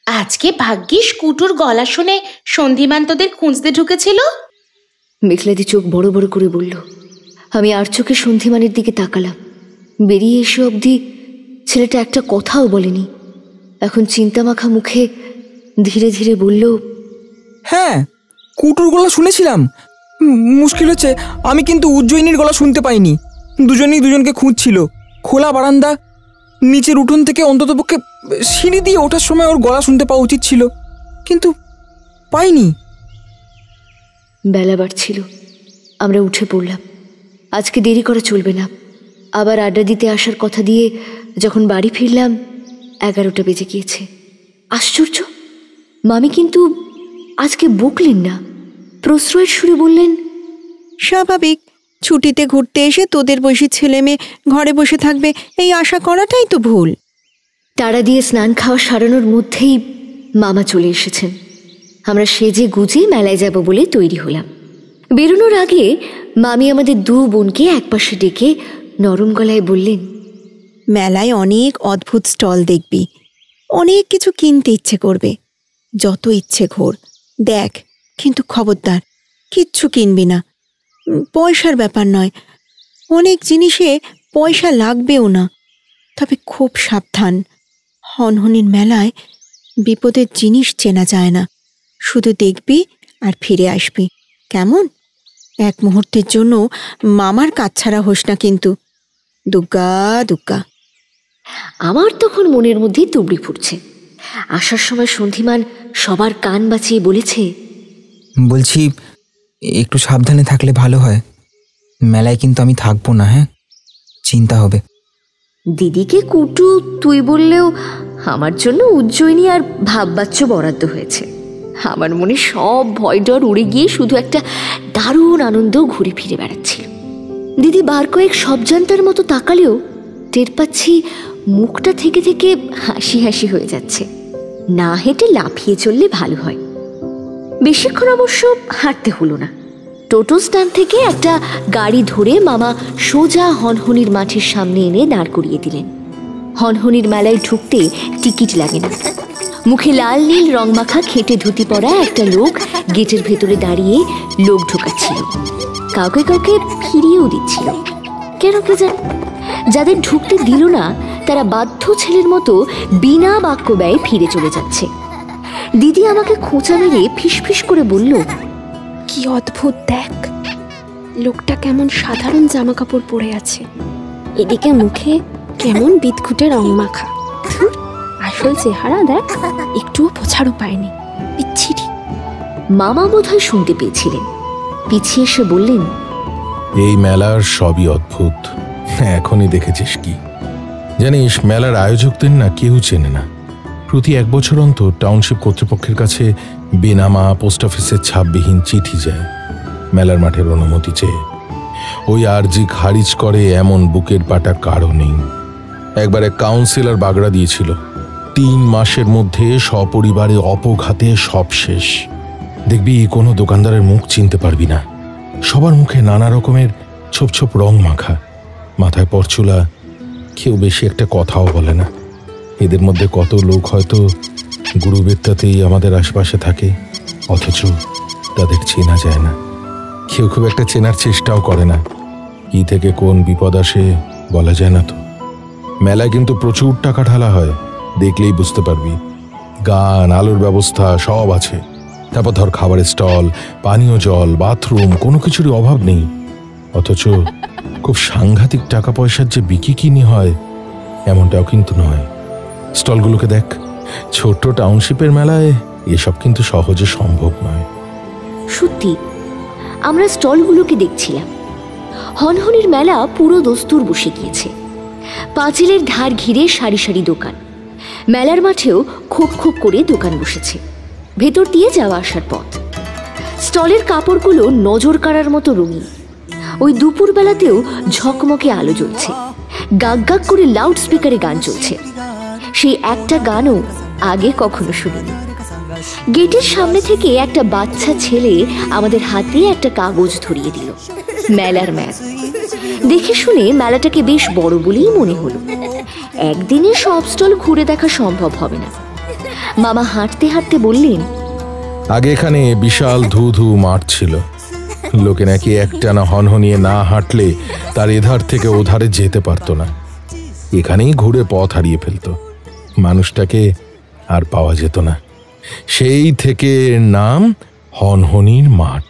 S5: আজকে ভাগ্যিস কুটুর গলা শুনে সন্ধিমান তোদের খুঁজতে ঢুকেছিল।
S1: মেঘলাদি চোখ বড় বড় করে বলল। আমি আর চোখে সন্ধিমানের দিকে তাকালাম। বেরিয়ে এসে অবধি ছেলেটা একটা কথাও বলেনি। এখন চিন্তামাখা মুখে ধীরে ধীরে বলল,
S9: হ্যাঁ, কুটুর গলা শুনেছিলাম। মুশকিল হচ্ছে আমি কিন্তু উজ্জয়িনীর গলা শুনতে পাইনি। দুজনেই দুজনকে খুঁজছিল। খোলা বারান্দা, নিচের উঠোন থেকে অন্ততপক্ষে সিঁড়ি দিয়ে ওঠার সময় ওর গলা শুনতে পাওয়া উচিত ছিল, কিন্তু পাইনি।
S1: বেলা বাড়ছিল, আমরা উঠে পড়লাম। আজকে দেরি করা চলবে না। আবার আড্ডা দিতে আসার কথা দিয়ে যখন বাড়ি ফিরলাম 11টা বেজে গিয়েছে। আশ্চর্য, মামি কিন্তু আজকে বকলেন না। প্রশ্রয়ের সুরে বললেন,
S2: স্বাভাবিক, ছুটিতে ঘুরতে এসে তোদের বয়সী ছেলে মেয়ে ঘরে বসে থাকবে এই আশা করাটাই তো ভুল।
S1: তাড়া দিয়ে স্নান খাওয়া সারানোর মধ্যেই মামা চলে এসেছেন। আমরা সেজে গুজে মেলায় যাব বলে তৈরি হলাম। বেরোনোর আগে মামি আমাদের দু বোনকে একপাশে ডেকে নরম গলায় বললেন,
S2: মেলায় অনেক অদ্ভুত স্টল দেখবি, অনেক কিছু কিনতে ইচ্ছে করবে। যত ইচ্ছে ঘোর, দেখ, কিন্তু খবরদার কিচ্ছু কিনবি না। পয়সার ব্যাপার নয়, অনেক জিনিসে পয়সা লাগবেও না। তবে খুব সাবধান, হনহনির মেলায় বিপদের জিনিস চেনা যায় না। শুধু দেখবি আর ফিরে আসবি, কেমন? এক মুহূর্তের জন্য মামার কাজ ছাড়া হোস না কিন্তু। দুগ্গা দুগ্গা।
S1: আমার তখন মনের মধ্যে তুবড়ি ফুটছে। আসার সময় সন্ধিমান সবার কান বাঁচিয়ে বলেছে,
S9: বলছি একটু সাবধানে থাকলে ভালো হয়। মেলায় কিন্তু আমি থাকবো না, হ্যাঁ? চিন্তা হবে।
S1: দিদিকে কুটু তুই বললেও আমার জন্য উজ্জয়িনী আর ভাববাচ্য বরাদ্দ হয়েছে। আমার মনে সব ভয় ডর উড়ে গিয়ে শুধু একটা দারুণ আনন্দ ঘুরে ফিরে বেড়াচ্ছিল। দিদি বার কয়েক সব জানতার মতো তাকালেও টের পাচ্ছি মুখটা থেকে থেকে হাসি হাসি হয়ে যাচ্ছে। না হেঁটে লাফিয়ে চললে ভালো হয়। বেশিক্ষণ অবশ্য হাঁটতে হলো না। টোটো স্ট্যান্ড থেকে একটা গাড়ি ধরে মামা সোজা হনহনির মাঠের সামনে এনে দাঁড় করিয়ে দিলেন। হনহনির মেলায় ঢুকতে টিকিট লাগে না। মুখে লাল নীল রংমাখা খেটে ধুতি পরা একটা লোক গেটের ভেতরে দাঁড়িয়ে লোক ঢোকাচ্ছিল, কাউকে কাউকে ফিরিয়েও দিচ্ছিল। কেন কে জানে? যাদের ঢুকতে দিল না তারা বাধ্য ছেলের মতো বিনা বাক্য ব্যয়ে ফিরে চলে যাচ্ছে। দিদি আমাকে খোঁচা মেরে ফিসফিস করে বলল,
S3: কি অদ্ভুত দেখ, লোকটা কেমন সাধারণ জামা কাপড় পরে আছে, এদিকে মুখে কেমন বিদঘুটে রং মাখা। আসল চেহারা দেখ, একটুও বোঝারও পায়নি, বিচ্ছিরি।
S1: মামা বোধহয় শুনতে পেয়েছিলেন, পিছিয়ে এসে বললেন,
S4: এই মেলার সবই অদ্ভুত। এখনই দেখেছিস কি জানিস, মেলার আয়োজকদের না কেউ চেনে না। প্রতি 1 বছর অন্তর টাউনশিপ কর্তৃপক্ষের কাছে বেনামা পোস্ট অফিসের ছাপবিহীন চিঠি যায় মেলার মাঠের অনুমতি চেয়ে। ওই আর্জি খারিজ করে এমন বুকের পাটা কারও নেই। একবার এক কাউন্সিলর বাগড়া দিয়েছিল, 3 মাসের মধ্যে সপরিবারে অপঘাতে সব শেষ। দেখবি কোনো দোকানদারের মুখ চিনতে পারবি না। সবার মুখে নানা রকমের ছোপ ছোপ রং মাখা, মাথায় পরচুলা, কেউ বেশি একটা কথাও বলে না। এদের মধ্যে কত লোক হয়তো গুরুবেত্তাতেই আমাদের আশপাশে থাকে, অথচ তাদের চেনা যায় না। কেউ খুব একটা চেনার চেষ্টাও করে না। কি থেকে কোন বিপদ আসে বলা যায় না তো। মেলায় কিন্তু প্রচুর টাকা ঢালা হয়, দেখলেই বুঝতে পারবি। গান, আলোর ব্যবস্থা সব আছে। তারপর ধর খাবারের স্টল, পানীয় জল, বাথরুম, কোনো কিছুরই অভাব নেই। অথচ খুব সাংঘাতিক টাকা পয়সার যে বিকিকিনি হয় এমনটাও কিন্তু নয়। স্টলগুলোকে দেখ, ছোট্ট টাউনশিপের মেলায় এসব কিন্তু সহজে সম্ভব নয়।
S1: সত্যি আমরা স্টলগুলোকে দেখছিলাম। হনহনির মেলা পুরো দস্তুর বসে গিয়েছে। পাঁচিলের ধার ঘিরে সারি সারি দোকান। মেলার মাঠেও খোপ খোপ করে দোকান বসেছে, ভেতর দিয়ে যাওয়া আসার পথ। স্টলের কাপড়গুলো নজর কাড়ার মতো রঙিন। ওই দুপুরবেলাতেও ঝকমকে আলো জ্বলছে, গাক গাক করে লাউড স্পিকারে গান চলছে। সেই একটা গানও আগে কখনো শুনিনি। গেটের সামনে থেকে একটা বাচ্চা ছেলে আমাদের হাতে একটা কাগজ ধরিয়ে দিল, মেলার ম্যাপ। দেখে শুনে মেলাটাকে বেশ বড় বলেই মনে হলো। একদিনে সব স্টল ঘুরে দেখা সম্ভব হবে না। মামা হাঁটতে হাঁটতে বললেন,
S4: আগে এখানে বিশাল ধু ধু মাঠ ছিল। লোকে নাকি একটানা হনহনিয়ে না হাঁটলে তার এধার থেকে ওধারে যেতে পারতো না। এখানেই ঘুরে পথ হারিয়ে ফেলতো। মানুষটাকে আর পাওয়া যেত না। সেই থেকে নাম হনহনির মাঠ।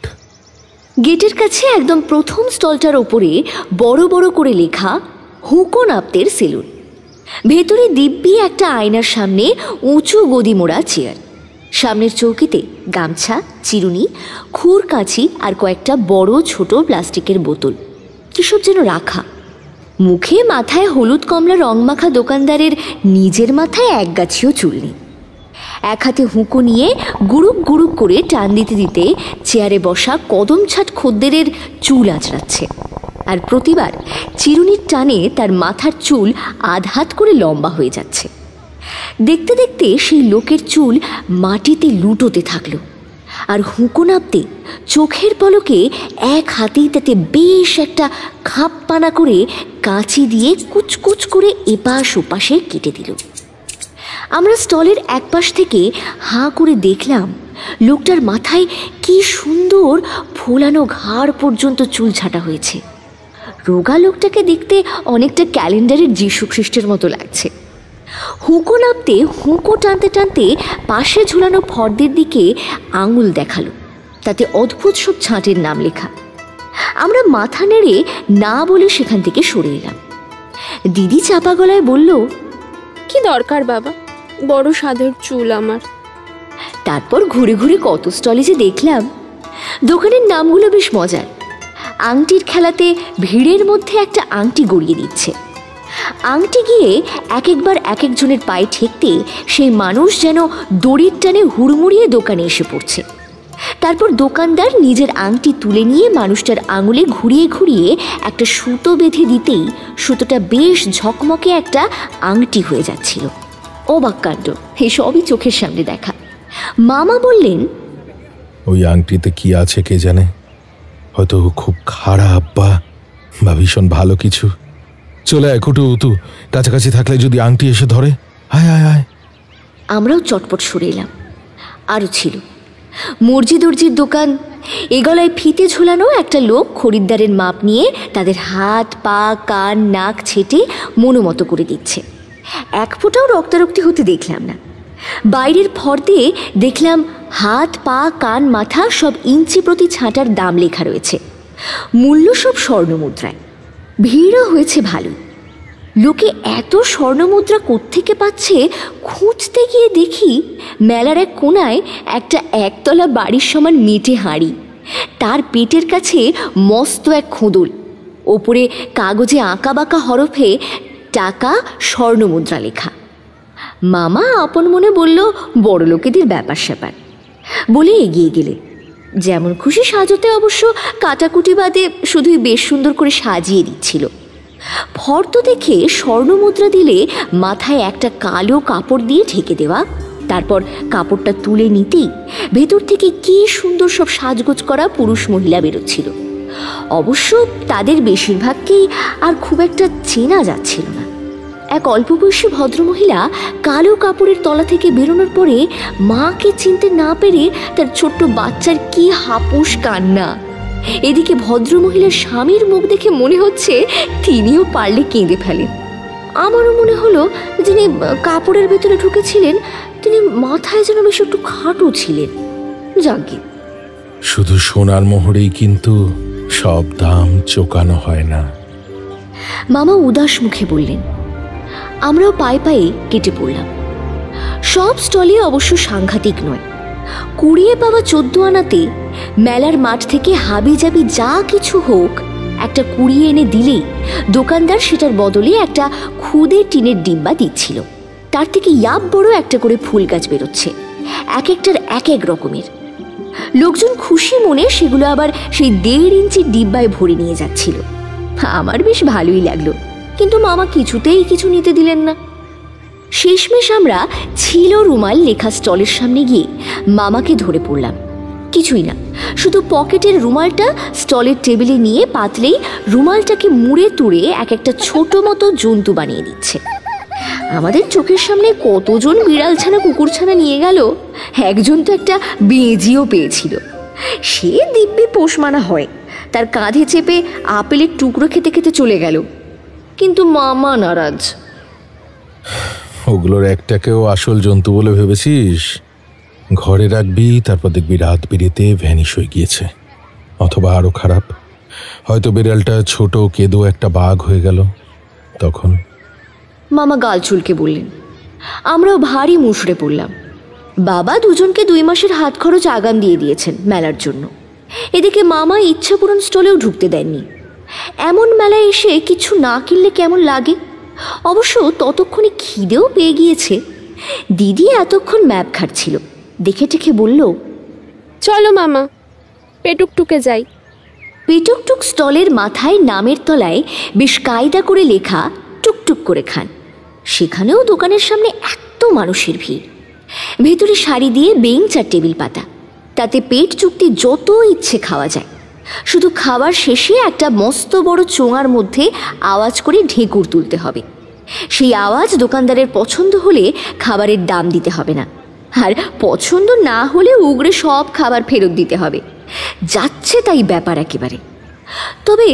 S1: গেটের কাছে একদম প্রথম স্টলটার ওপরে বড় বড় করে লেখা হুকন আপ্তের সেলুন। ভেতরে দিব্যি একটা আয়নার সামনে উঁচু গদি মোড়া চেয়ার। সামনের চৌকিতে গামছা, চিরুনি, খুর কাঁচি আর কয়েকটা বড় ছোট প্লাস্টিকের বোতল কিসব যেন রাখা। মুখে মাথায় হলুদ কমলা রং মাখা দোকানদারের নিজের মাথায় এক গাছিও চুল নেই। এক হাতে হুঁকো নিয়ে গুড়ুক গুড়ুক করে টান দিতে দিতে চেয়ারে বসা কদম ছাট খদ্দেরের চুল আঁচড়াচ্ছে। আর প্রতিবার চিরুনির টানে তার মাথার চুল আধ হাত করে লম্বা হয়ে যাচ্ছে। দেখতে দেখতে সেই লোকের চুল মাটিতে লুটোতে থাকলো। আর হুঁকো নাবতে চোখের পলকে এক হাতেই তাতে বেশ একটা খাপপানা করে কাঁচি দিয়ে কুচকুচ করে এপাশ ওপাশে কেটে দিল। আমরা স্টলের এক পাশ থেকে হাঁ করে দেখলাম লোকটার মাথায় কি সুন্দর ফোলানো ঘাড় পর্যন্ত চুল ছাটা হয়েছে। রোগা লোকটাকে দেখতে অনেকটা ক্যালেন্ডারের যীশু খ্রিস্টের মতো লাগছে। হুঁকো নামতে হুঁকো টানতে টানতে পাশে ঝুলানো ফর্দের দিকে আঙুল দেখালো, তাতে অদ্ভুত সব ছাঁটের নাম লেখা। আমরা মাথা নেড়ে না বলে সেখান থেকে সরে এলাম। দিদি চাপা গলায় বলল,
S3: কি দরকার বাবা, বড় সাধের চুল আমার।
S1: তারপর ঘুরে ঘুরে কত স্টলে যে দেখলাম। দোকানের নামগুলো বেশ মজার। আংটির খেলাতে ভিড়ের মধ্যে একটা আংটি গড়িয়ে দিচ্ছে। আংটি গিয়ে এক একবার এক একজনের পায়ে ঠেকতে সেই মানুষ যেন দড়ির টানে হুড়মুড়িয়ে দোকানে এসে পড়ছে। তারপর দোকানদার নিজের আংটি তুলে নিয়ে মানুষটার আঙুলে ঘুরিয়ে ঘুরিয়ে একটা সুতো বেঁধে দিতেই সুতোটা বেশ ঝকমকে একটা আংটি হয়ে যাচ্ছিল। অবাক কাণ্ড, এসবই চোখের সামনে দেখা। মামা বললেন,
S4: ওই আংটিতে কি আছে কে জানে, হয়তো খুব খারাপ বা ভীষণ ভালো কিছু। চলে আয় কুটু, তু কাছাকাছি থাকলে যদি আংটি এসে ধরে। আয় আয় আয়।
S1: আমরাও চটপট সরে এলাম। আরও ছিল মর্জি দর্জির দোকান। এ গলায় ফিতে ঝোলানো একটা লোক খরিদ্দারের মাপ নিয়ে তাদের হাত পা কান নাক ছেটে মনোমতো করে দিচ্ছে। এক ফোঁটাও রক্তারক্তি হতে দেখলাম না। বাইরের ফর্দে দেখলাম হাত পা কান মাথা সব ইঞ্চি প্রতি ছাঁটার দাম লেখা রয়েছে। মূল্য সব স্বর্ণমুদ্রায়। ভিড়ও হয়েছে ভালো। লোকে এত স্বর্ণমুদ্রা কোত্থেকে পাচ্ছে খুঁজতে গিয়ে দেখি মেলার এক কোনায় একটা একতলা বাড়ির সমান মেটে হাঁড়ি, তার পেটের কাছে মস্ত এক খোঁদল, ওপরে কাগজে আঁকা বাঁকা হরফে টাকা স্বর্ণমুদ্রা লেখা। মামা আপন মনে বলল, বড় লোকেদের ব্যাপার স্যাপার বলে এগিয়ে গেলে। যেমন খুশি সাজতে অবশ্য কাটাকুটি বাদে শুধুই বেশ সুন্দর করে সাজিয়ে দিচ্ছিল। ফর্দ দেখে স্বর্ণমুদ্রা দিলে মাথায় একটা কালো কাপড় দিয়ে ঢেকে দেওয়া, তারপর কাপড়টা তুলে নিতেই ভেতর থেকে কি সুন্দর সব সাজগোজ করা পুরুষ মহিলা বেরোচ্ছিল। অবশ্য তাদের বেশিরভাগকেই আর খুব একটা চেনা যাচ্ছিল না। এক অল্প বয়সী ভদ্রমহিলা কালো কাপড়ের তলা থেকে বেরোনোর পরে মাকে চিনতে না পেরে তার ছোট্ট বাচ্চার কি হাপুস কান্না। এদিকে ভদ্রমহিলার স্বামীর মুখ দেখে মনে হচ্ছে তিনিও পারলে কেঁদে ফেলেন। আমারও মনে হলো যিনি কাপড়ের ভেতরে ঢুকেছিলেন তিনি মাথায় যেন বেশ একটু খাটো ছিলেন। যাকে
S4: শুধু সোনার মোহরেই কিন্তু সব দাম চোকানো হয় না,
S1: মামা উদাস মুখে বললেন। আমরাও পায়ে পায়ে কেটে পড়লাম। সব স্টলে অবশ্য সাংঘাতিক নয়। কুড়িয়ে পাওয়া 14 আনাতে মেলার মাঠ থেকে হাবি জাবি যা কিছু হোক একটা কুড়িয়ে এনে দিলেই দোকানদার সেটার বদলে একটা খুদে টিনের ডিব্বা দিচ্ছিল। তার থেকে ইয়াব বড় একটা করে ফুল গাছ বেরোচ্ছে, এক একটার এক এক রকমের। লোকজন খুশি মনে সেগুলো আবার সেই 1.5 ইঞ্চি ডিব্বায় ভরে নিয়ে যাচ্ছিল। আমার বেশ ভালোই লাগলো, কিন্তু মামা কিছুতেই কিছু নিতে দিলেন না। শেষমেশ আমরা ছিল রুমাল লেখা স্টলের সামনে গিয়ে মামাকে ধরে পড়লাম। কিছুই না, শুধু পকেটের রুমালটা স্টলের টেবিলে নিয়ে পাতলেই রুমালটাকে মুড়ে তুড়ে এক একটা ছোট মতো জন্তু বানিয়ে দিচ্ছে। আমাদের চোখের সামনে কতজন বিড়ালছানা কুকুরছানা নিয়ে গেল, একজন তো একটা বেজিও পেয়েছিল। সে দিব্যি পোষ মানা হয়, তার কাঁধে চেপে আপেলের টুকরো খেতে খেতে চলে গেল, কিন্তু মামা নারাজ।
S4: ওগুলোর একটাকেও আসল জন্তু বলে ভেবেছিস? ঘরে রাখবি, তারপর দেখবি রাত বেরিয়েতে ভ্যানিশ হয়ে গিয়েছে। অথবা আরো খারাপ, হয়তো বিড়ালটা ছোট কেদো একটা বাঘ হয়ে গেল, তখন।
S1: মামা গাল চুলকে বললেন। আমরাও ভারী মুষড়ে পড়লাম। বাবা দুজনকে 2 মাসের হাত খরচ আগাম দিয়ে দিয়েছেন মেলার জন্য। এদিকে মামা ইচ্ছাপূরণ স্টলেও ঢুকতে দেননি। এমন মেলায় এসে কিছু না কিনলে কেমন লাগে। অবশ্য ততক্ষণে খিদেও পেয়ে গিয়েছে। দিদি এতক্ষণ ম্যাপ ঘাটছিল, দেখে টেখে বলল,
S3: চলো মামা, পেটুকটুকে যাই।
S1: পেটুকটুক স্টলের মাথায় নামের তলায় বেশ কায়দা করে লেখা টুকটুক করে খান। সেখানেও দোকানের সামনে এত মানুষের ভিড়। ভেতরে সারি দিয়ে বেঞ্চ আর টেবিল পাতা। তাতে পেট চুক্তি যত ইচ্ছে খাওয়া যায়। শুধু খাবার শেষে একটা মস্ত বড় চোঙার মধ্যে আওয়াজ করে ঢেকুর তুলতে হবে। সেই আওয়াজ দোকানদারের পছন্দ হলে খাবারের দাম দিতে হবে না, আর পছন্দ না হলে উগড়ে সব খাবার ফেরত দিতে হবে। যাচ্ছে তাই ব্যাপার একেবারে। তবে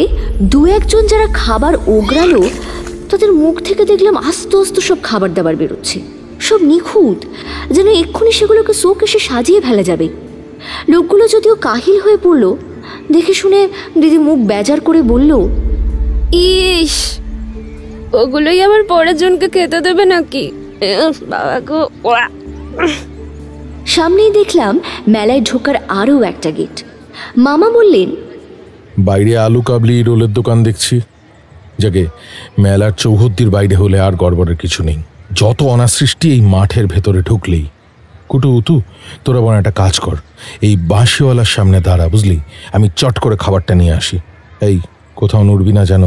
S1: দু একজন যারা খাবার ওগড়ালো তাদের মুখ থেকে দেখলাম আস্তে আস্তে সব খাবার দাবার বেরোচ্ছে, সব নিখুঁত, যেন এক্ষুনি সেগুলোকে শোক এসে সাজিয়ে ফেলা যাবে। লোকগুলো যদিও কাহিল হয়ে পড়ল, দেখে শুনে দিদি মুখ বেজার করে বলল,
S3: ইস, ওগুলোই আবার পরের জনকে খেতে দেবে নাকি? বাবা গো।
S1: সামনেই দেখলাম মেলায় ঢোকার আরও একটা গেট। মামা বললেন,
S4: বাইরে আলু কাবলি রোলের দোকান দেখছি। যাকে মেলার চৌহদ্দির বাইরে হলে আর গড়বড়ের কিছু নেই, যত অনাসৃষ্টি এই মাঠের ভেতরে ঢুকলেই। কুটু উতু, তোরা বোন একটা কাজ কর, এই বাঁশিওয়ালার সামনে দাঁড়া, বুঝলি? আমি চট করে খাবারটা নিয়ে আসি। এই কোথাও নড়বি না যেন,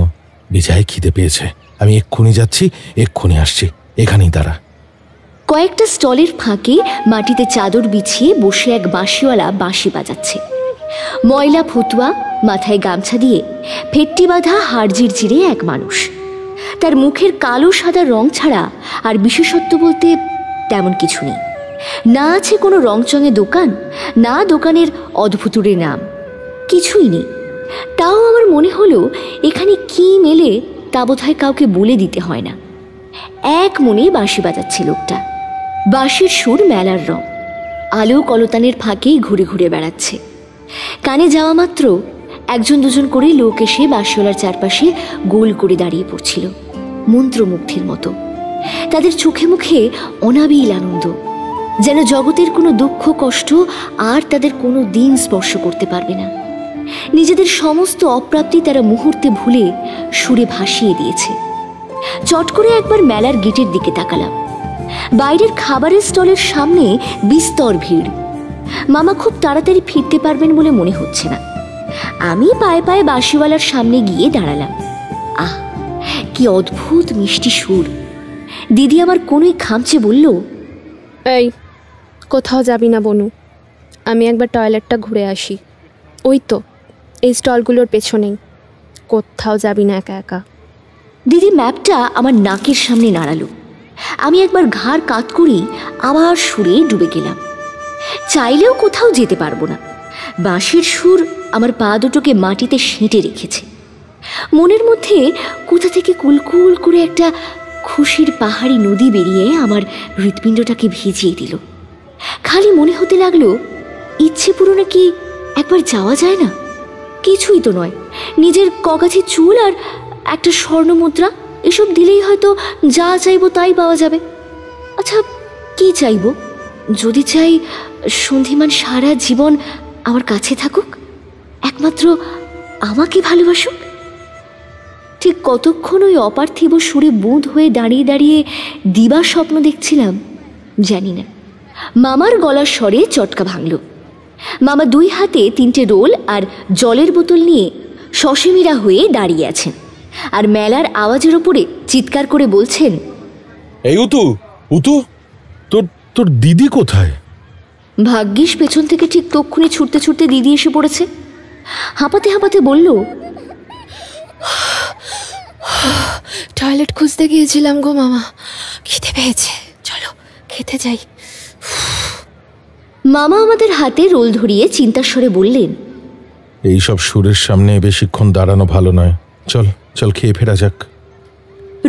S4: বিজায় খিদে পেয়েছে। আমি এক্ষুনি যাচ্ছি, এক্ষুনি আসছি, এখানেই দাঁড়া।
S1: কয়েকটা স্টলের ফাঁকে মাটিতে চাদর বিছিয়ে বসে এক বাঁশিওয়ালা বাঁশি বাজাচ্ছে। ময়লা ফতুয়া, মাথায় গামছা দিয়ে ফেট্টি বাঁধা হাড়জির চিরে এক মানুষ। তার মুখের কালো সাদা রং ছাড়া আর বিশেষত্ব বলতে তেমন কিছু নেই। না আছে কোনো রংচঙে দোকান, না দোকানের অদ্ভুতুরের নাম, কিছুই নেই। তাও আমার মনে হলো এখানে কি মেলে তা বোধহয় কাউকে বলে দিতে হয় না। এক মনে বাঁশি বাজাচ্ছে লোকটা। বাঁশির সুর মেলার রং, আলো কলতানের ফাঁকেই ঘুরে ঘুরে বেড়াচ্ছে। কানে যাওয়া মাত্র একজন দুজন করে লোক এসে বাঁশিওয়ালার চারপাশে গোল করে দাঁড়িয়ে পড়ছিল, মন্ত্রমুগ্ধের মতো। তাদের চোখে মুখে অনাবিল আনন্দ, যেন জগতের কোনো দুঃখ কষ্ট আর তাদের কোনো দিন স্পর্শ করতে পারবে না। নিজেদের সমস্ত অপ্রাপ্তি তারা মুহূর্তে ভুলে সুরে ভাসিয়ে দিয়েছে। চট করে একবার মেলার গেটের দিকে তাকালাম। বাইরের খাবারের স্টলের সামনে বিস্তর ভিড়। মামা খুব তাড়াতাড়ি ফিরতে পারবেন বলে মনে হচ্ছে না। আমি পায়ে পায়ে বাঁশিওয়ালার সামনে গিয়ে দাঁড়ালাম। আহ, কি অদ্ভুত মিষ্টি সুর! দিদি আমার কোনোই খামচে বলল,
S3: এই, কোথাও যাবি না বনু, আমি একবার টয়লেটটা ঘুরে আসি। ওই তো এই স্টলগুলোর পেছনেই, কোথাও যাবি না একা একা।
S1: দিদি ম্যাপটা আমার নাকের সামনে নাড়ালো। আমি একবার ঘাড় কাত করি আবার সুরে ডুবে গেলাম। চাইলেও কোথাও যেতে পারবো না। বাঁশির সুর আমার পা দুটোকে মাটিতে সেঁটে রেখেছে। মনের মধ্যে কোথা থেকে কুলকুল করে একটা খুশির পাহাড়ি নদী বেরিয়ে আমার হৃৎপিণ্ডটাকে ভিজিয়ে দিল। খালি মনে হতে লাগলো, ইচ্ছে পূরণে কি একবার যাওয়া যায় না? কিছুই তো নয়, নিজের কগাছি চুল আর একটা স্বর্ণ মুদ্রা, এসব দিলেই হয়তো যা চাইবো তাই পাওয়া যাবে। আচ্ছা, কি চাইবো? যদি চাই সন্ধিমান সারা জীবন আমার কাছে থাকুক, একমাত্র আমাকে ভালোবাসুক। ঠিক কতক্ষণ ওই অপার্থিব সুরে বুঁদ হয়ে দাঁড়িয়ে দাঁড়িয়ে দিবা স্বপ্ন দেখছিলাম জানি না। মামার গলার স্বরে চটকা ভাঙল। মামা দুই হাতে 3টে রোল আর জলের বোতল নিয়ে সসেমিরা হয়ে দাঁড়িয়ে আছেন, আর মেলার আওয়াজের ওপরে চিৎকার করে বলছেন,
S4: এই উতু, উতু, তোর দিদি কোথায়?
S1: ভাগ্যিস পেছন থেকে ঠিক তক্ষুনি ছুটতে ছুটতে দিদি এসে পড়েছে। হাঁপাতে হাঁপাতে বলল,
S3: টয়লেট খুঁজতে গিয়েছিলাম গো মামা, খিদে পেয়েছে, চলো খেতে যাই।
S1: মামা আমাদের হাতে রোল ধরিয়ে চিন্তার স্বরে বললেন,
S4: এইসব সুরের সামনে বেশিক্ষণ দাঁড়ানো ভালো নয়, চল চল খেয়ে ফেরা যাক।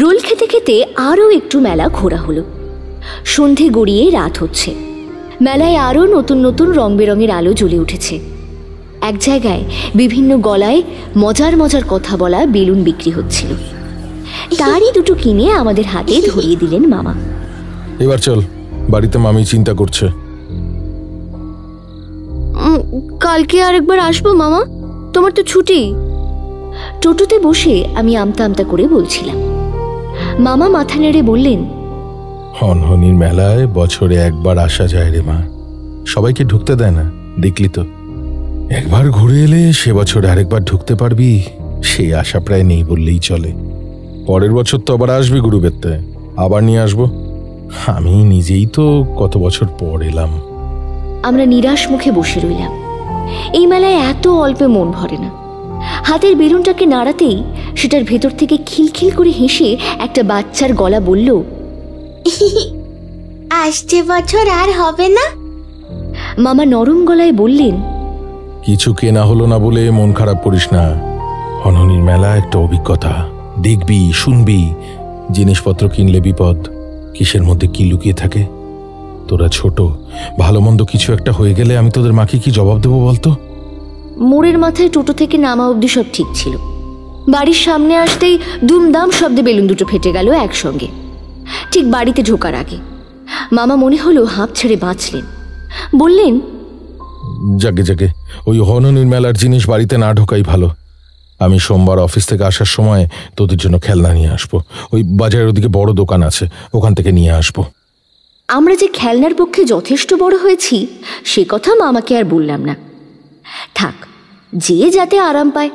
S1: রোল খেতে খেতে আরও একটু মেলা ঘোরা হলো। সন্ধে গড়িয়ে রাত হচ্ছে। মেলায় আরও নতুন নতুন রং বেরঙের আলো জ্বলে উঠেছে। এক জায়গায় বিভিন্ন গলায় মজার মজার কথা বলা বেলুন বিক্রি হচ্ছিল। তারই দুটো কিনে আমাদের হাতে ধরিয়ে দিলেন মামা।
S4: এবার চল, বাড়িতে মামি চিন্তা করছে।
S1: কালকে আরেকবার আসবো মামা, তোমার তো ছুটি। টোটোতে বসে আমি আমতা আমতা করে বলছিলাম। মামা মাথা নেড়ে বললেন,
S4: হনহনির মেলায় বছরে একবার আসা যায় রে মা, সবাইকে ঢুকতে দেয় না, দেখলি তো। একবার ঘুরে এলে সে বছরে আরেকবার ঢুকতে পারবি, সেই আশা প্রায় নেই বললেই চলে। পরের বছর তো আবার আসবি গুরুবেত্তে, আবার নিয়ে আসবো। আমি নিজেই তো কত বছর পর এলাম।
S1: আমরা নিরাশ মুখে বসে রইলাম। এই মেলায় এত অল্পে মন ভরে না। হাতের বেলুনটাকে নাড়াতেই সেটার ভেতর থেকে খিলখিল করে হেসে একটা বাচ্চার গলা বলল,
S5: আসছে বছর আর হবে না।
S1: মামা নরম গলায় বললেন,
S4: কিছু কেনা হলো না বলে মন খারাপ করিস না। হনহনির মেলা একটা অভিজ্ঞতা, দেখবি শুনবি। জিনিসপত্র কিনলে বিপদ, কিসের মধ্যে কি লুকিয়ে থাকে। তোরা ছোট, ভালো মন্দ কিছু একটা হয়ে গেলে আমি তোদের মাকে কি জবাব দেবো বলতো?
S1: মোড়ের মাথায় টোটো থেকে নামা অবধি সব ঠিক ছিল। বাড়ির সামনে আসতেই দুমদাম শব্দে বেলুন দুটো ফেটে গেল একসঙ্গে। ঠিক বাড়িতে ঢোকার আগে মামা মনে হলো হাঁপ ছেড়ে বাঁচলেন। বললেন,
S4: জাগে জাগে, ওই হনহনির মেলার জিনিস বাড়িতে না ঢোকাই ভালো। আমি সোমবার অফিস থেকে আসার সময় তোদের জন্য খেলনা নিয়ে আসবো। ওই বাজারের ওদিকে বড় দোকান আছে, ওখান থেকে নিয়ে আসবো।
S1: আমরা যে খেলনার পক্ষে যথেষ্ট বড় হয়েছি সে কথা মামাকে আর বললাম না। থাক, যে যাতে আরাম পায়।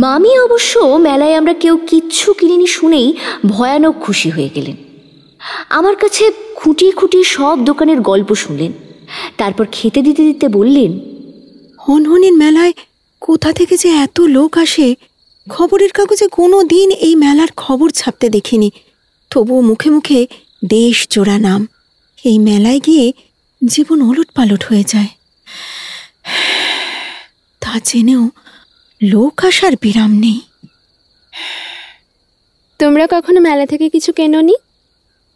S1: মামি অবশ্য মেলায় আমরা কেউ কিচ্ছু কিনিনি শুনেই ভয়ানক খুশি হয়ে গেলেন। আমার কাছে খুঁটিয়ে খুঁটিয়ে সব দোকানের গল্প শুনলেন। তারপর খেতে দিতে দিতে বললেন,
S2: হনহনির মেলায় কোথা থেকে যে এত লোক আসে, খবরের কাগজে কোনো দিন এই মেলার খবর ছাপতে দেখিনি। তবুও মুখে মুখে দেশ জোড়া নাম। এই মেলায় গিয়ে জীবন ওলটপালট হয়ে যায়। তা জেনেও লোক আসার বিরাম নেই।
S3: তোমরা কখনো মেলা থেকে কিছু কেনোনি?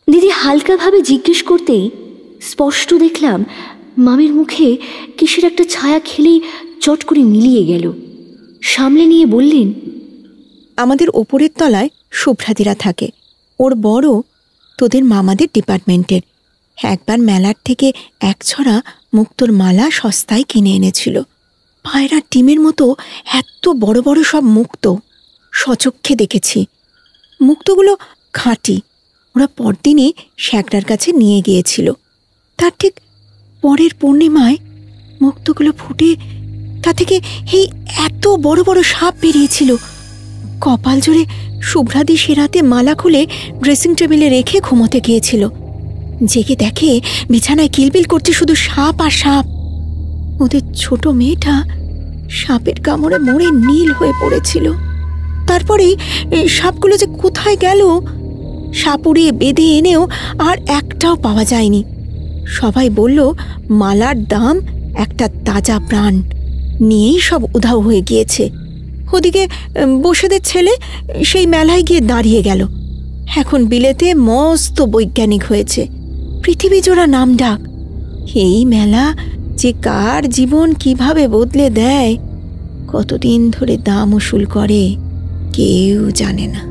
S1: দিদি হালকাভাবে জিজ্ঞেস করতেই স্পষ্ট দেখলাম মামির মুখে কিসের একটা ছায়া খেলেই চট করে মিলিয়ে গেল। সামলে নিয়ে বললেন,
S2: আমাদের ওপরের তলায় শুভ্রাদিরা থাকে। ওর বড় তোদের মামাদের ডিপার্টমেন্টের। একবার মেলার থেকে এক ছড়া মুক্তোর মালা সস্তায় কিনে এনেছিল। পায়রার ডিমের মতো এত বড় বড় সব মুক্তো সচক্ষে দেখেছি। মুক্তোগুলো খাঁটি। ওরা পরদিনই শ্যাকরার কাছে নিয়ে গিয়েছিল। তার ঠিক পরের পূর্ণিমায় মুক্তোগুলো ফুটে তা থেকে এই এত বড় বড় সাপ বেরিয়েছিল। কপাল জোরে শুভ্রাদি সে রাতে মালা খুলে ড্রেসিং টেবিলে রেখে ঘুমোতে গিয়েছিল। জেগে দেখে বিছানায় কিলবিল করছে শুধু সাপ আর সাপ। ওদের ছোট মেয়েটা সাপের কামড়ে মরে নীল হয়ে পড়েছিল। তারপরে সাপগুলো যে কোথায় গেল, সাপুড়ে বেঁধে এনেও আর একটাও পাওয়া যায়নি। সবাই বলল মালার দাম একটা তাজা প্রাণ, নিয়েই সব উধাও হয়ে গিয়েছে। ওদিকে বসেদের ছেলে সেই মেলায় গিয়ে দাঁড়িয়ে গেল। এখন বিলেতে মস্ত বৈজ্ঞানিক হয়েছে, পৃথিবী জোড়া নাম ডাক। এই মেলা যে কার জীবন কিভাবে বদলে দেয়, কতদিন ধরে দাম উসুল করে কেউ জানে না।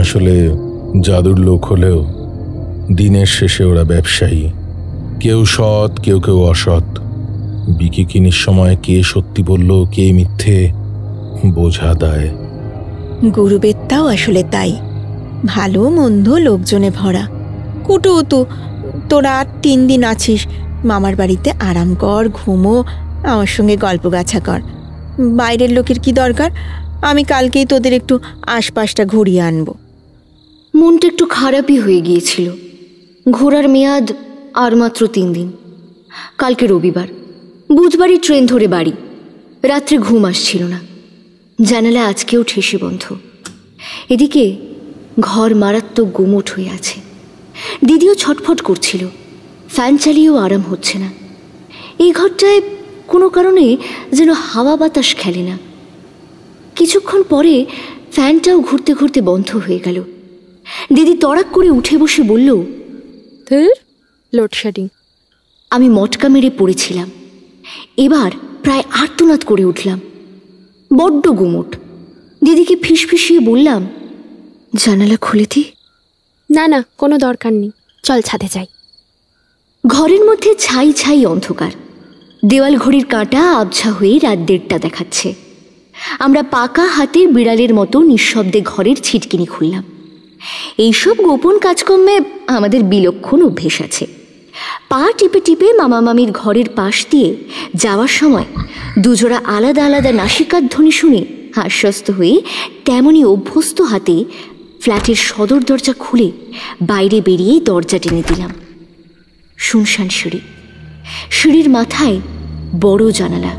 S4: আসলে জাদুর লোক হলেও দিনের শেষে ওরা ব্যবসায়ী। কেউ সৎ, কেউ কেউ অসৎ। বিকি কিনির সময় কে সত্যি বলল কে মিথ্যে বোঝা দেয়।
S2: গুরুবেদটাও আসলে তাই, ভালো মন্দ লোকজনে ভরা। কুটু তো তোরা 3 দিন আছিস, মামার বাড়িতে আরাম কর, ঘুমো, আমার সঙ্গে গল্প গাছা কর। বাইরের লোকের কি দরকার? আমি কালকেই তোদের একটু আশপাশটা ঘুরিয়ে আনবো।
S1: মনটা একটু খারাপই হয়ে গিয়েছিল। ঘোরার মেয়াদ আর মাত্র 3 দিন। কালকে রবিবার, বুধবারই ট্রেন ধরে বাড়ি। রাত্রে ঘুম আসছিল না। জানালা আজকেও ঠেসে বন্ধ। এদিকে ঘর মারাত্মক গুমোট হয়ে আছে। দিদিও ছটফট করছিল। ফ্যান চালিয়েও আরাম হচ্ছে না। এই ঘরটায় কোনো কারণে যেন হাওয়া বাতাস খেলে না। কিছুক্ষণ পরে ফ্যানটাও ঘুরতে ঘুরতে বন্ধ হয়ে গেল। দিদি তড়াক করে উঠে বসে বলল,
S3: লোডশেডিং।
S1: আমি মটকা মেরে পড়েছিলাম। এবার প্রায় আর্তনাদ করে উঠলাম। বড্ড গুমোট। দিদিকে ফিসফিসিয়ে বললাম, জানালা খুলে দি।
S3: না না, কোনো দরকার নেই, চল ছাদে যাই।
S1: ঘরের মধ্যে ছাই ছাই অন্ধকার। দেওয়াল ঘড়ির কাঁটা আবছা হয়ে রাত 1:30 দেখাচ্ছে। আমরা পাকা হাতের বিড়ালের মতো নিঃশব্দে ঘরের ছিটকিনি খুললাম। এইসব গোপন কাজকর্মে আমাদের বিলক্ষণ অভ্যেস আছে। পা টিপে টিপে মামা মামির ঘরের পাশ দিয়ে যাওয়ার সময় দুজোড়া আলাদা আলাদা নাসিকার ধ্বনি শুনে আশ্বস্ত হয়ে তেমনই অভ্যস্ত হাতে ফ্ল্যাটের সদর দরজা খুলে বাইরে বেরিয়ে দরজা টেনে দিলাম। শুনশান সিঁড়ি। সিঁড়ির মাথায় বড় জানালা,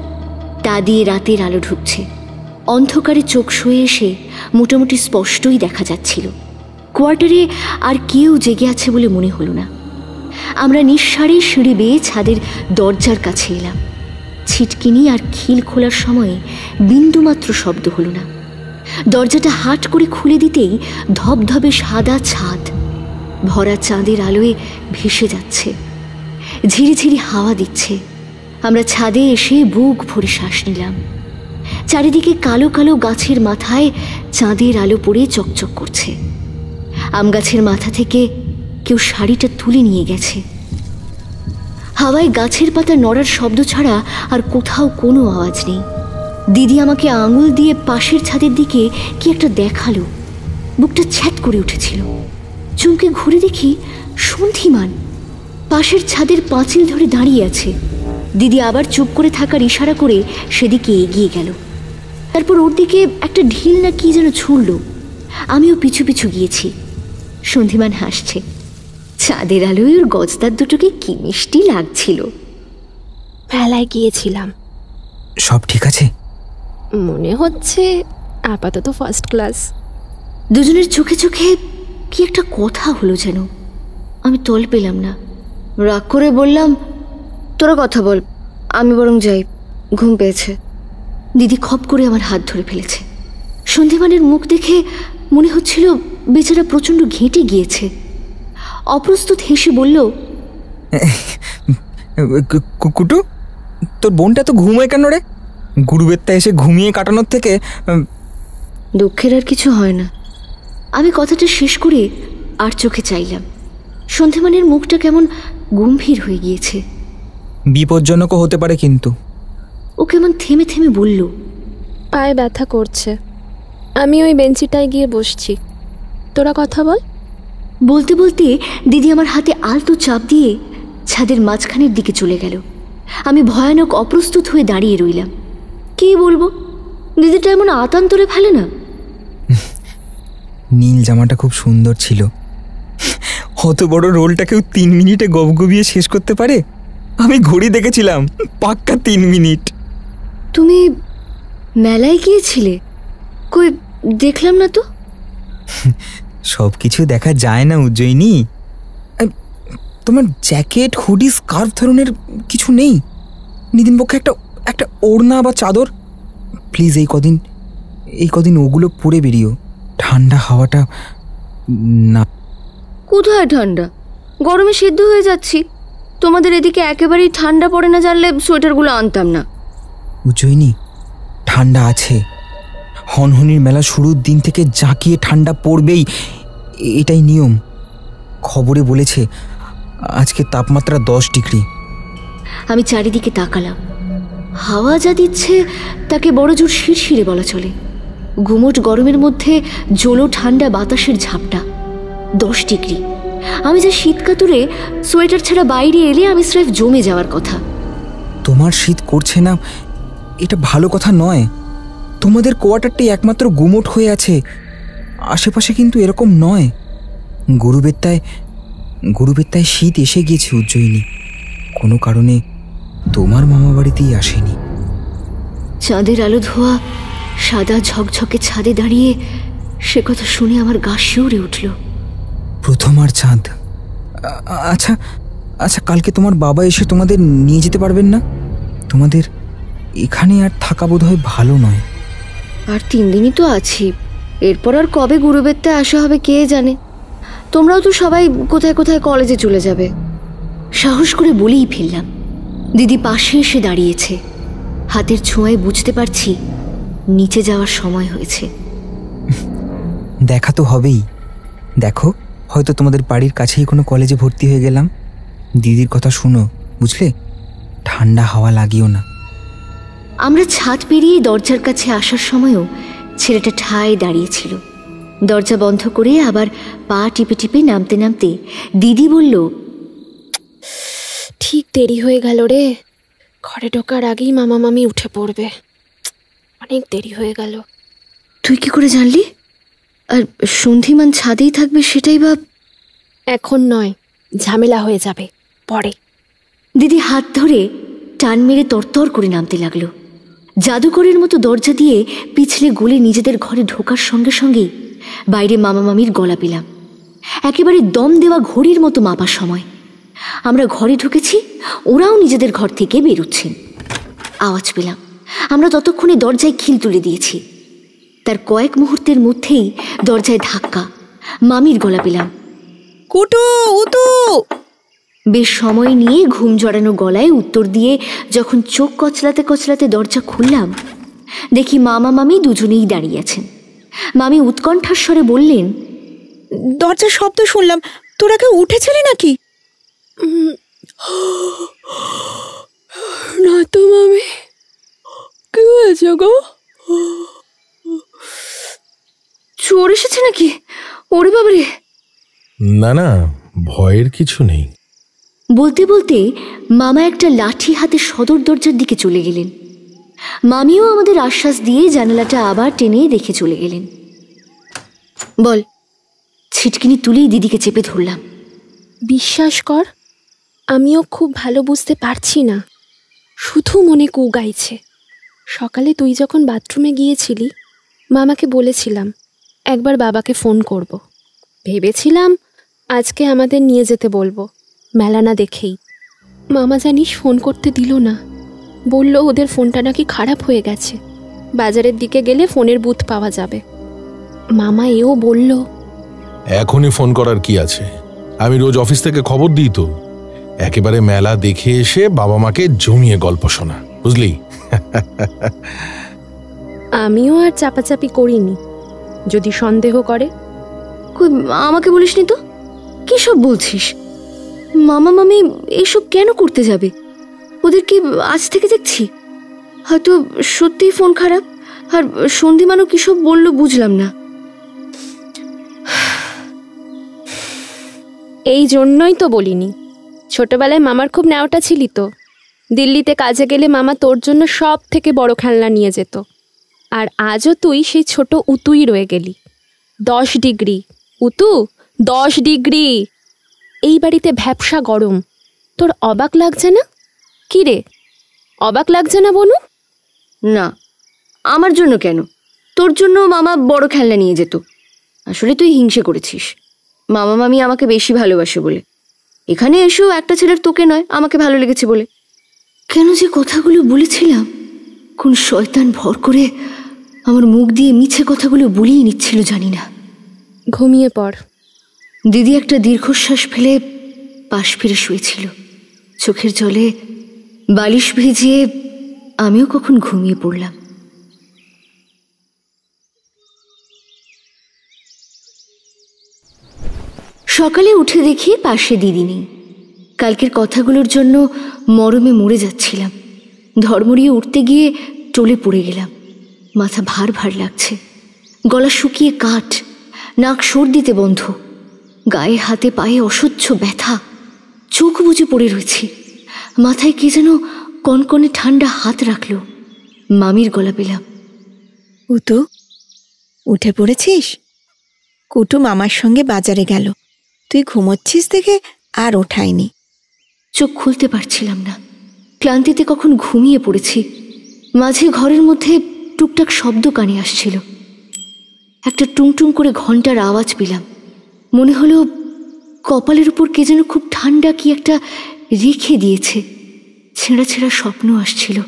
S1: তা দিয়ে রাতের আলো ঢুকছে। অন্ধকারে চোখ শুয়ে এসে মোটামুটি স্পষ্টই দেখা যাচ্ছিল। কোয়ার্টারে আর কেউ জেগে আছে বলে মনে হলো না। আমরা নিঃসাড়ে সিঁড়ি বেয়ে ছাদের দরজার কাছে এলাম। ছিটকিনি আর খিল খোলার সময়ে বিন্দুমাত্র শব্দ হলো না। দরজাটা হাট করে খুলে দিতেই ধবধবে সাদা ছাদ ভরা চাঁদের আলোয় ভেসে যাচ্ছে। ঝিরিঝিরি হাওয়া দিচ্ছে। আমরা ছাদে এসে বুক ভরে শ্বাস নিলাম। চারিদিকে কালো কালো গাছের মাথায় চাঁদের আলো পড়ে চকচক করছে। আম গাছের মাথা থেকে কেউ শাড়িটা তুলে নিয়ে গেছে। হাওয়ায় গাছের পাতা নড়ার শব্দ ছাড়া আর কোথাও কোনো আওয়াজ নেই। দিদি আমাকে আঙুল দিয়ে পাশের ছাদের দিকে কি একটা দেখালো। বুকটা ছ্যাত করে উঠেছিল। চমকে ঘুরে দেখি সন্ধিমান পাশের ছাদের পাঁচিল ধরে দাঁড়িয়ে আছে। দিদি আবার চুপ করে থাকার ইশারা করে সেদিকে এগিয়ে গেল। তারপর ওর দিকে একটা ঢিল না কি যেন ছুঁড়ল। আমিও পিছু পিছু গিয়েছি। সন্ধিমান হাসছে। চাঁদের আলোয় ওর গজদার দুটোকে কি মিষ্টি লাগছিল।
S3: মেলায় গিয়েছিলাম।
S9: সব ঠিক আছে?
S3: মনে হচ্ছে আপাতত ফার্স্ট ক্লাস।
S1: দুজনের চোখে চোখে কি একটা কথা হলো যেন। আমি তল পেলাম না। রাগ করে বললাম, তোরা কথা বল, আমি বরং যাই, ঘুম পেয়েছে। দিদি খপ করে আমার হাত ধরে ফেলেছে। সন্ধিমানের মুখ দেখে মনে হচ্ছিল বেচারা প্রচণ্ড ঘেঁটে গিয়েছে। অপ্রস্তুত হেসে বলল,
S9: কুটু, তোর বোনটা তো ঘুমোয় কেন রে? গুরুবেত্তা এসে ঘুমিয়ে কাটানোর থেকে।
S1: দুঃখের আর কিছু হয় না। আমি কথাটা শেষ করে আর চোখে চাইলাম। সন্ধিমানের মুখটা কেমন গম্ভীর হয়ে গিয়েছে।
S9: বিপজ্জনকও হতে পারে কিন্তু।
S1: ও কেমন থেমে থেমে বলল,
S3: পায়ে ব্যথা করছে, আমি ওই বেঞ্চিটায় গিয়ে বসছি, তোরা কথা বল।
S1: বলতে বলতে দিদি আমার হাতে আলতো চাপ দিয়ে ছাদের মাঝখানের দিকে চলে গেল। আমি ভয়ানক অপ্রস্তুত হয়ে দাঁড়িয়ে রইলাম। কি বলবো? দিদিটা এমন আতান্তরে ফেলে না।
S9: নীল জামাটা খুব সুন্দর ছিল। অত বড় রোলটা কেউ 3 মিনিটে গবগবিয়ে শেষ করতে পারে? আমি ঘড়ি দেখেছিলাম, পাক্কা 3 মিনিট।
S1: তুমি মেলায় গিয়েছিলে? কই দেখলাম না তো।
S9: সব কিছু দেখা যায় না উজ্জয়িনী। তোমার জ্যাকেট, হুডি, স্কার্ফ ধরনের কিছু নেই? নিদিন পক্ষে একটা ওড়না বা চাদর প্লিজ। এই কদিন ওগুলো পরে বেরিও। ঠান্ডা হাওয়াটা না।
S1: কোথায় ঠান্ডা? গরমে সিদ্ধ হয়ে যাচ্ছি। তোমাদের এদিকে একেবারেই ঠান্ডা পড়ে না জানলে সোয়েটারগুলো আনতাম না।
S9: উজ্জয়িনী, ঠান্ডা আছে। হনহনির মেলা শুরুর দিন থেকে জাঁকিয়ে ঠান্ডা পড়বেই, এটাই নিয়ম। খবরে বলেছে আজকে তাপমাত্রা 10 ডিগ্রি।
S1: আমি চারিদিকে তাকালাম। হাওয়া যা দিচ্ছে তাকে বড় জোর শিরশিরে বলা চলে। গুমোট গরমের মধ্যে জোলো ঠান্ডা বাতাসের ঝাপটা। 10 ডিগ্রি। আমি যা শীত কাতুরে সোয়েটার ছাড়া বাইরে এলে আমি স্রেফ জমে যাওয়ার কথা।
S9: তোমার শীত করছে না এটা ভালো কথা নয়। তোমাদের কোয়ার্টারটাই একমাত্র গুমোট হয়ে আছে। আশেপাশে কিন্তু এরকম নয়। গুরুবেত্তায় শীত এসে গিয়েছে উজ্জয়িনী। কোনো কারণে তোমার মামা বাড়িতেই আসেনি।
S1: চাঁদের আলো ধোয়া সাদা ঝকঝকে ছাদে দাঁড়িয়ে সে কথা শুনে আমার গা শিউরে উঠল।
S9: প্রথম আর চাঁদ। আচ্ছা, কালকে তোমার বাবা এসে তোমাদের নিয়ে যেতে পারবেন না? তোমাদের এখানে আর থাকা বোধহয় ভালো নয়।
S1: আর 3 দিনই তো আছি। এরপর আর কবে গুরুবেত্তায় আসা হবে কে জানে। তোমরাও তো সবাই কোথায় কোথায় কলেজে চলে যাবে। সাহস করে বলেই ফেললাম। দিদি পাশে এসে দাঁড়িয়েছে। হাতের ছোঁয়ায় বুঝতে পারছি নিচে যাওয়ার সময় হয়েছে।
S9: দেখা তো হবেই। দেখো, হয়তো তোমাদের বাড়ির কাছেই কোনো কলেজে ভর্তি হয়ে গেলাম। দিদির কথা শুনো, বুঝলে? ঠান্ডা হাওয়া লাগিও না।
S1: আমরা ছাদ পেরিয়ে দরজার কাছে আসার সময়ও ছেলেটা ঠায় দাঁড়িয়েছিল। দরজা বন্ধ করে আবার পা টিপে টিপে নামতে নামতে দিদি বলল,
S3: ঠিক দেরি হয়ে গেল রে। ঘরে ঢোকার আগেই মামা মামি উঠে পড়বে। অনেক দেরি হয়ে গেল।
S1: তুই কি করে জানলি? আর সন্ধিমান ছাদেই থাকবে সেটাই ভাব।
S3: এখন নয়, ঝামেলা হয়ে যাবে পরে।
S1: দিদি হাত ধরে টান মেরে তরতর করে নামতে লাগলো। জাদুকরের মতো দরজা দিয়ে পিছলে গলে নিজেদের ঘরে ঢোকার সঙ্গে সঙ্গেই বাইরে মামা মামির গলা পেলাম। একেবারে দম দেওয়া ঘড়ির মতো মাপার সময়। আমরা ঘরে ঢুকেছি, ওরাও নিজেদের ঘর থেকে বেরোচ্ছেন। আওয়াজ পেলাম। আমরা ততক্ষণে দরজায় খিল তুলে দিয়েছি। তার কয়েক মুহূর্তের মধ্যেই দরজায় ধাক্কা, মামির গলা পেলাম,
S2: কুটু, উতু।
S1: বেশ সময় নিয়ে ঘুম জড়ানো গলায় উত্তর দিয়ে যখন চোখ কচলাতে কচলাতে দরজা খুললাম, দেখি মামা মামি দুজনেই দাঁড়িয়ে আছেন। মামি উৎকণ্ঠার স্বরে বললেন,
S2: দরজার শব্দ শুনলাম, তোরা কেউ উঠেছিলি নাকি?
S3: না তো মামি, কি হয়েছে গো?
S1: চোর এসেছে নাকি? ওরে বাবারে!
S4: না না, ভয়ের কিছু নেই।
S1: বলতে বলতে মামা একটা লাঠি হাতে সদর দরজার দিকে চলে গেলেন। মামিও আমাদের আশ্বাস দিয়ে জানালাটা আবার টেনে দেখে চলে গেলেন। বল। ছিটকিনি তুলেই দিদিকে চেপে ধরলাম।
S3: বিশ্বাস কর, আমিও খুব ভালো বুঝতে পারছি না, শুধু মনে কু গাইছে। সকালে তুই যখন বাথরুমে গিয়েছিলি, মামাকে বলেছিলাম একবার বাবাকে ফোন করব। ভেবেছিলাম আজকে আমাদের নিয়ে যেতে বলবো, মেলা না দেখেই। মামা জানিস ফোন করতে দিল না, বলল ওদের ফোনটা নাকি খারাপ হয়ে গেছে, বাজারের দিকে গেলে ফোনের বুথ পাওয়া যাবে। মামা এও বলল,
S4: এখনই ফোন করার কি আছে, আমি রোজ অফিস থেকে খবর দিই তো। একেবারে মেলা দেখে এসে বাবা মাকে জমিয়ে গল্প শোনা, বুঝলি?
S3: আমিও আর চাপাচাপি করিনি, যদি সন্দেহ করে।
S1: আমাকে বলিসনি তো? কি সব বলছিস? মামা মামি এসব কেন করতে যাবে? ওদের কি আজ থেকে দেখছি? হয়তো সত্যিই ফোন খারাপ। আর সন্ধিমানও কি সব বললো বুঝলাম না।
S3: এই জন্যই তো বলিনি, ছোটবেলায় মামার খুব ন্যাওটা ছিলি তো। দিল্লিতে কাজে গেলে মামা তোর জন্য সব থেকে বড় খেলনা নিয়ে যেত, আর আজও তুই সেই ছোট উতুই রয়ে গেলি। 10 ডিগ্রি উতু, 10 ডিগ্রি। এই বাড়িতে ভ্যাপসা গরম, তোর অবাক লাগছে না? কি রে, অবাক লাগছে না বনু?
S1: না, আমার জন্য কেন? তোর জন্য মামা বড় খেলনা নিয়ে যেত। আসলে তুই হিংসে করেছিস, মামা মামি আমাকে বেশি ভালোবাসে বলে। এখানে এসেও একটা ছেলের তোকে নয়, আমাকে ভালো লেগেছে বলে। কেন যে কথাগুলো বলেছিলাম, কোন শয়তান ভর করে আমার মুখ দিয়ে মিছে কথাগুলো বলিয়ে নিচ্ছিল জানি না।
S3: ঘুমিয়ে পড়।
S1: দিদি একটা দীর্ঘশ্বাস ফেলে পাশ ফিরে শুয়েছিল। চোখের জলে বালিশ ভিজিয়ে আমিও কখন ঘুমিয়ে পড়লাম। সকালে উঠে দেখি পাশে দিদি নেই। কালকের কথাগুলোর জন্য মরমে মরে যাচ্ছিলাম। ধর্মরিয়ে উঠতে গিয়ে টলে পড়ে গেলাম। মাথা ভার ভার লাগছে, গলা শুকিয়ে কাঠ, নাক সর্দিতে বন্ধ, গায়ে হাতে পায়ে অসহ্য ব্যথা। চোখ বুজে পড়ে রয়েছি। মাথায় কে যেন কনকনে ঠান্ডা হাত রাখল। মামির গলা পেলাম,
S2: উতু, উঠে পড়েছিস? কুটু মামার সঙ্গে বাজারে গেল, তুই ঘুমোচ্ছিস দেখে আর ওঠায়নি।
S1: চোখ খুলতে পারছিলাম না, ক্লান্তিতে কখন ঘুমিয়ে পড়েছি। মাঝে ঘরের মধ্যে টুকটাক শব্দ কানে আসছিল। একটা টুংটুং করে ঘন্টার আওয়াজ পেলাম। মনে হলো কপালের উপর কে যেন খুব ঠান্ডা কি একটা রেখে দিয়েছে। ছেঁড়া ছেঁড়া স্বপ্ন আসছিল।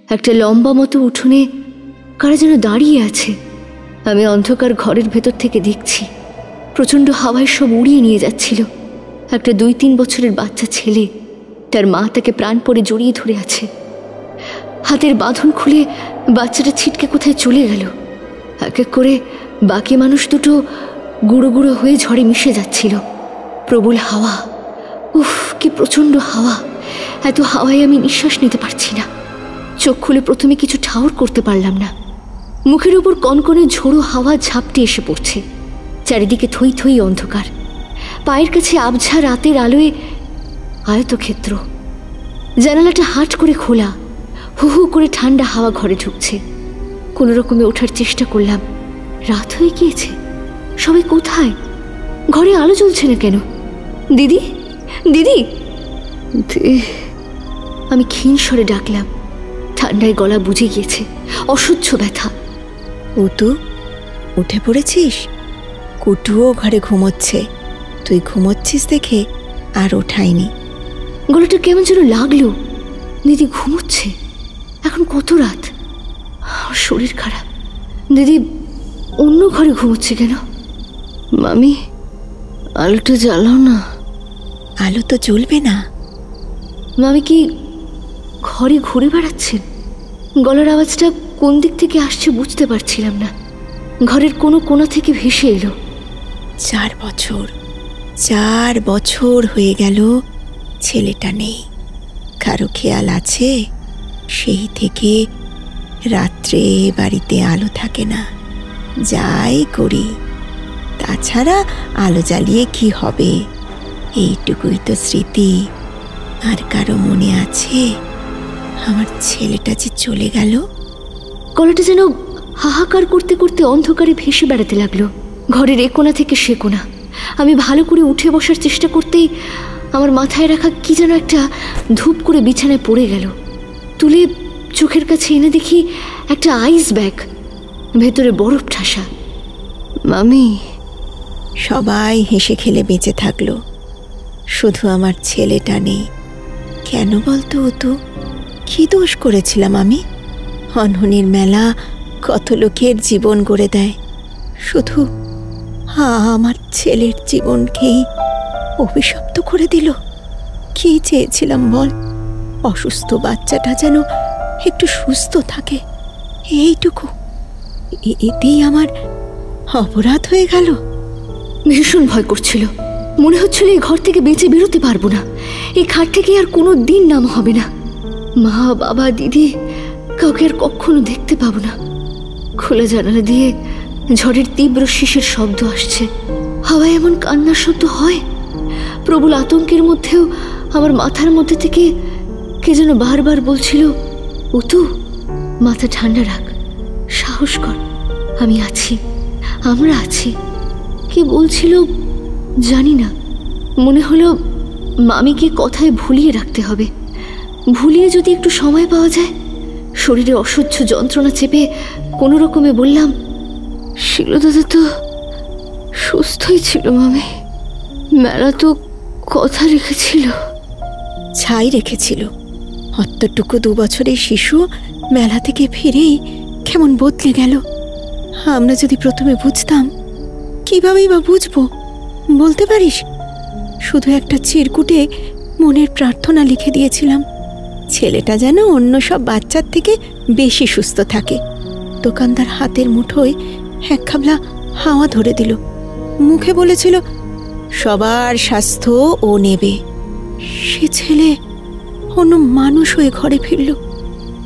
S1: একটা লম্বা মতো উঠোনে কারা যেন দাঁড়িয়ে আছে। আমি অন্ধকার ঘরের ভেতর থেকে দেখছি, প্রচণ্ড হাওয়ায় সব উড়িয়ে নিয়ে যাচ্ছিল। একটা 2-3 বছরের বাচ্চা ছেলে, তার মা তাকে প্রাণপণে জড়িয়ে ধরে আছে। হাতের বাঁধন খুলে বাচ্চাটা ছিটকে কোথায় চলে গেল। এক এক করে বাকি মানুষ দুটো গুঁড়ো গুঁড়ো হয়ে ঝড়ে মিশে যাচ্ছিল। প্রবল হাওয়া, উফ কি প্রচণ্ড হাওয়া! এত হাওয়ায় আমি নিঃশ্বাস নিতে পারছি না। চোখ খুলে প্রথমে কিছু ঠাউর করতে পারলাম না। মুখের উপর কনকনে ঝোড়ো হাওয়া ঝাপটে এসে পড়ছে। চারিদিকে থই থই অন্ধকার। পায়ের কাছে আবঝা রাতের আলোয় আয়তক্ষেত্র। জানালাটা হাট করে খোলা, হু হু করে ঠান্ডা হাওয়া ঘরে ঢুকছে। কোনো রকমে ওঠার চেষ্টা করলাম। রাত হয়ে গিয়েছে, সবাই কোথায়? ঘরে আলো জ্বলছে না কেন? দিদি, দিদি! আমি ক্ষীণ স্বরে ডাকলাম। ঠান্ডায় গলা বুঝে গিয়েছে, অসহ্য ব্যথা।
S2: উতু, উঠে পড়েছিস? কুটুও ঘরে ঘুমোচ্ছে, তুই ঘুমোচ্ছিস দেখে আর ওঠাইনি।
S1: গলাটা কেমন যেন লাগলো। দিদি ঘুমোচ্ছে, এখন কত রাত, শরীর খারাপ। দিদি অন্য ঘরে ঘুমোচ্ছে কেন? মামি, আলোটা জ্বালাও না।
S2: আলো তো জ্বলবে না।
S1: মামি কি ঘরে ঘুরে বেড়াচ্ছেন? গলার আওয়াজটা কোন দিক থেকে আসছে বুঝতে পারছিলাম না। ঘরের কোনো কোণা থেকে ভেসে এলো।
S2: 4 বছর হয়ে গেল ছেলেটা নেই। কারো খেয়াল আছে? সেই থেকে রাত্রে বাড়িতে আলো থাকে না, যাই করি। তাছাড়া আলো জ্বালিয়ে কি হবে? এইটুকুই তো স্মৃতি। আর কারো মনে আছে আমার ছেলেটা যে চলে গেল?
S1: গলাটা যেন হাহাকার করতে করতে অন্ধকারে ভেসে বেড়াতে লাগলো, ঘরের এ কোণা থেকে সে কোণা। আমি ভালো করে উঠে বসার চেষ্টা করতেই আমার মাথায় রাখা কি যেন একটা ধূপ করে বিছানায় পড়ে গেল। তুলে চোখের কাছে এনে দেখি একটা আইস ব্যাগ, ভেতরে বরফ ঠাসা। মামি।
S2: সবাই হেসে খেলে বেঁচে থাকলো, শুধু আমার ছেলেটা নেই। কেন বলতো তো? কি দোষ করেছিলাম আমি? অনহনির মেলা কত লোকের জীবন গড়ে দেয়, শুধু আমার ছেলের জীবনকেই অভিশপ্ত করে দিল। কি চেয়েছিলাম বল? অসুস্থ বাচ্চাটা যেন একটু সুস্থ থাকে, এইটুকু। এতেই আমার অপরাধ হয়ে গেল।
S1: ভীষণ ভয় করছিল, মনে হচ্ছিল এই ঘর থেকে বেঁচে বেরোতে পারবো না। এই খাট থেকে আর কোনো দিন নাম হবে না। মা, বাবা, দিদি কাউকে আর কখনো দেখতে পাবো না। খোলা জানালা দিয়ে ঝড়ের তীব্র শিশির শব্দ আসছে, হাওয়ায় এমন কান্নার শব্দ হয়। প্রবল আতঙ্কের মধ্যেও আমার মাথার মধ্যে থেকে কে যেন বারবার বলছিল, উতু, মাথা ঠান্ডা রাখ, সাহস কর, আমি আছি, আমরা আছি। কে বলছিল জানি না। মনে হলো মামিকে কথায় ভুলিয়ে রাখতে হবে। ভুলিয়ে যদি একটু সময় পাওয়া যায়। শরীরে অসহ্য যন্ত্রণা চেপে কোনো রকমে বললাম, শিলদাদা তো সুস্থই ছিল মামি, মেলা তো কথা রেখেছিল।
S2: ছাই রেখেছিল। অতটুকু 2 বছরের শিশু মেলা থেকে ফিরেই কেমন বদলে গেল। আমরা যদি প্রথমে বুঝতাম, কিভাবেই বা বুঝবো বলতে পারিস? শুধু একটা চিরকুটে মনের প্রার্থনা লিখে দিয়েছিলাম, ছেলেটা যেন অন্য সব বাচ্চার থেকে বেশি সুস্থ থাকে। দোকানদার হাতের মুঠোয় 1 খাবলা হাওয়া ধরে দিল, মুখে বলেছিল সবার স্বাস্থ্য ও নেবে। সে ছেলে অন্য মানুষ হয়ে ঘরে ফিরল।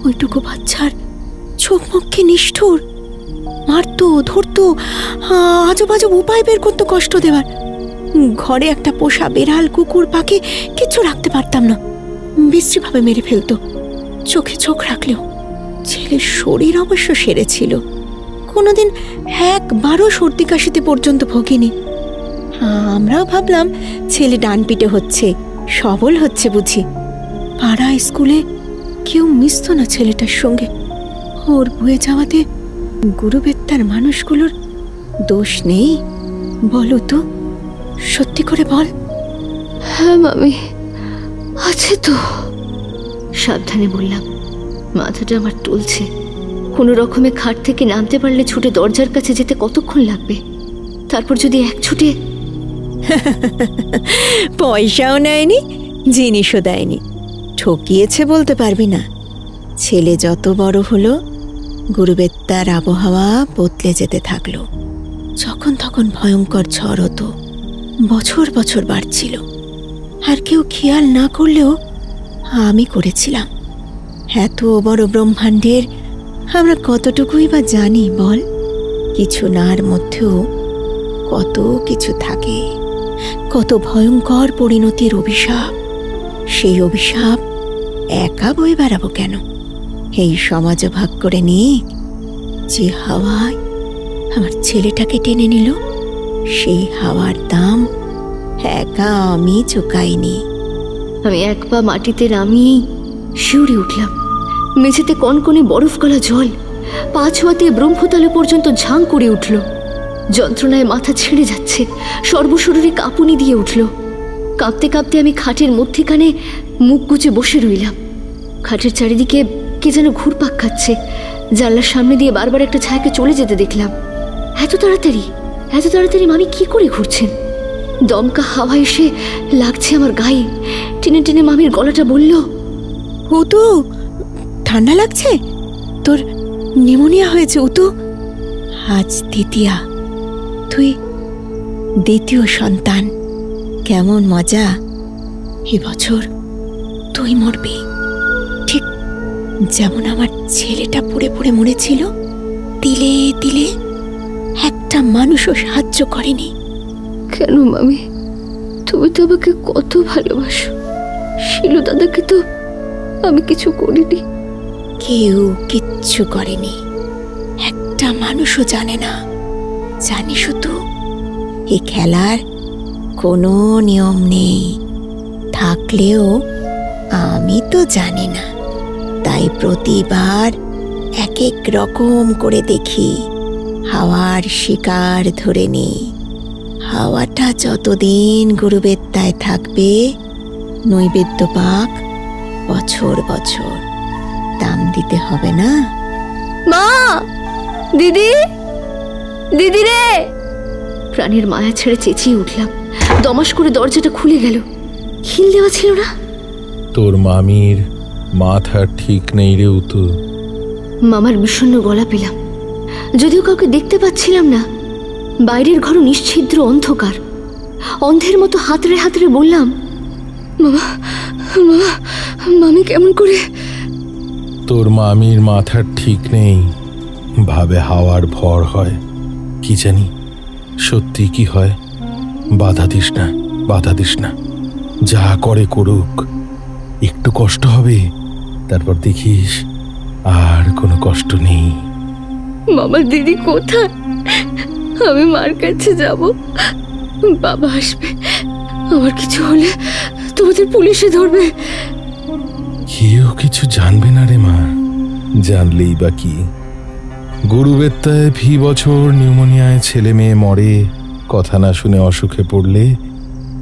S2: ওইটুকু বাচ্চার চোখ মুখে নিষ্ঠুর, মারতো, ধরতো, আজব আজব উপায় বের করতো কষ্ট দেওয়ার। ঘরে একটা পোষা বেড়াল, কুকুর, পাখি কিচ্ছু রাখতে পারতাম না, বিশ্রীভাবে মেরে ফেলতো। চোখে চোখ রাখলেও। ছেলের শরীর অবশ্য সেরেছিল, কোনোদিন একবারও সর্দি কাশিতে পর্যন্ত ভোগেনি। আমরাও ভাবলাম ছেলে ডানপিটে হচ্ছে, সবল হচ্ছে বুঝি। পাড়া স্কুলে কেউ মিশত না ছেলেটার সঙ্গে। ওর বয়ে যাওয়াতে গুরুবেত্তার মানুষগুলোর দোষ নেই? বলো তো, সত্যি করে বল।
S1: হ্যাঁ মামি, আছে তো। সাবধানে বললাম। মাথাটা আমার টলছে। কোনো রকমে খাট থেকে নামতে পারলে ছুটে দরজার কাছে যেতে কতক্ষণ লাগবে? তারপর যদি এক ছুটে।
S2: পয়সাও নেয়নি, জিনিসও দেয়নি, ঠকিয়েছে বলতে পারবি না। ছেলে যত বড় হলো, গুরুবেত্তার আবহাওয়া বদলে যেতে থাকলো। যখন তখন ভয়ঙ্কর ঝড় হতো, বছর বছর বাড়ছিল। আর কেউ খেয়াল না করলেও আমি করেছিলাম। এত বড় ব্রহ্মাণ্ডের আমরা কতটুকুই বা জানি বল? কিছু নার মধ্যেও কত কিছু থাকে, কত ভয়ঙ্কর পরিণতির অভিশাপ। সেই অভিশাপ একা বয়ে বেড়াবো কেন? এই সমাজ ভাগ করে নিক। যে হাওয়ায় আমার ছেলেটাকে টেনে নিল, সেই হাওয়ার দাম একা আমি চুকাইনি।
S1: আমি 1 পা মাটিতে নামিয়েই শিউরে উঠলাম। মেঝেতে কনকনে বরফ গলা জল, পা ছোঁয়াতে ব্রহ্মতলে পর্যন্ত ঝাং করে উঠল। যন্ত্রণায় মাথা ছিঁড়ে যাচ্ছে, সর্বশরীরে কাঁপুনি দিয়ে উঠল। কাঁপতে কাঁপতে আমি খাটের মধ্যেখানে মুখ গুজে বসে রইলাম। খাটের চারিদিকে কে যেন ঘুরপাক খাচ্ছে। জানলার সামনে দিয়ে বারবার একটা ছায়াকে চলে যেতে দেখলাম। এত তাড়াতাড়ি মামি কি করে ঘুরছেন? দমকা হাওয়া এসে লাগছে আমার গায়ে। টেনে টেনে মামির গলাটা বলল,
S2: উতু, ঠান্ডা লাগছে? তোর নিউমোনিয়া হয়েছে উতু। আজ দ্বিতীয়া, তুই দ্বিতীয় সন্তান। কেমন মজা! এবছর তুই মরবি, ঠিক যেমন আমার ছেলেটা পুড়ে পুড়ে মরেছিল। তিলে তিলে একটা মানুষও সাহায্য করেনি।
S1: কেন মামি? তুমি তো আমাকে কত ভালোবাসো। শিলু দাদাকে তো আমি কিছু করিনি।
S2: কেউ কিচ্ছু করেনি, একটা মানুষও জানে না। জানিস তো, এই খেলার কোনো নিয়ম নেই, থাকলেও আমি তো জানি না। তাই প্রতিবার এক এক রকম করে দেখি, হাওয়ার শিকার ধরে নিই। হাওয়াটা যতদিন গুরুবেত্তায় থাকবে, নৈবেদ্য পাক বছর বছর দাম দিতে হবে না?
S1: মা, দিদি, দিদি রে! প্রাণের মায়া ছেড়ে চেঁচিয়ে উঠলাম। দমাস করে দরজাটা খুলে গেল। খিল দেওয়া ছিল না।
S4: তোর মামির মাথা ঠিক নেই রে উতু।
S1: মামার বিষণ্ণ গলা পেলাম। যদিও কাউকে দেখতে পাচ্ছিলাম না, বাইরের ঘর নিশ্ছিদ্র অন্ধকার। অন্ধের মতো হাতড়ে হাতড়ে বললাম, মামা, মামা, মামি কেমন করে?
S4: তোর মামির মাথার ঠিক নেই, ভাবে হাওয়ার ভর হয়। কি জানি সত্যি কি হয়। বাধা দিস না, বাধা দিস না। যা করে করুক, একটু কষ্ট হবে, তারপর দেখিস আর কোনো কষ্ট নেই।
S1: মামার দিদি কোথায়? আমি মার কাছে যাব, বাবা আসবে। আমার কিছু হলে তোমাদের পুলিশে ধরবে।
S4: কেউ কিছু জানবে না রে মা, জানলেই বা কি। গুরুবেত্তায় ফি বছর নিউমোনিয়ায় ছেলে মেয়ে মরে, কথা না শুনে অসুখে পড়লে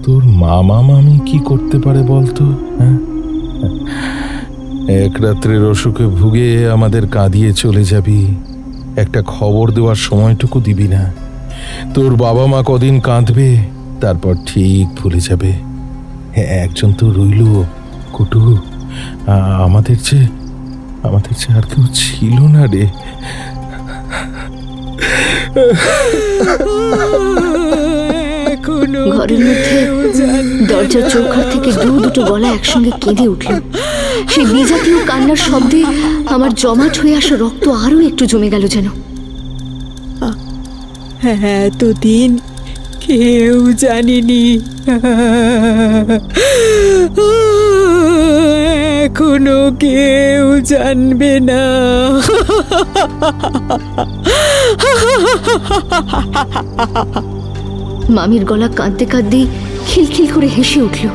S4: তোর মামা মামি কি করতে পারে বলতো? হ্যাঁ, এক রাত্রের অসুখে ভুগে আমাদের কাঁদিয়ে চলে যাবি, একটা খবর দেওয়ার সময়টুকু দিবি না। তোর বাবা মা কদিন কাঁদবে, তারপর ঠিক ভুলে যাবে। একজন তো রইল কুটু, আমাদের যে আর কেউ ছিল না রে।
S1: ঘরের মধ্যে দরজার চৌকাঠ থেকে দুটো গলা একসঙ্গে কেঁদে উঠল। সেই বিজাতীয় কান্নার শব্দে আমার জমাট হয়ে আসা রক্ত আরো একটু জমে গেল যেন।
S2: এতদিন কেউ জানিনি, এখনো কেউ জানবে না।
S1: মামির গলা কাঁদতে কাঁদতেই খিলখিল করে হেসে উঠল।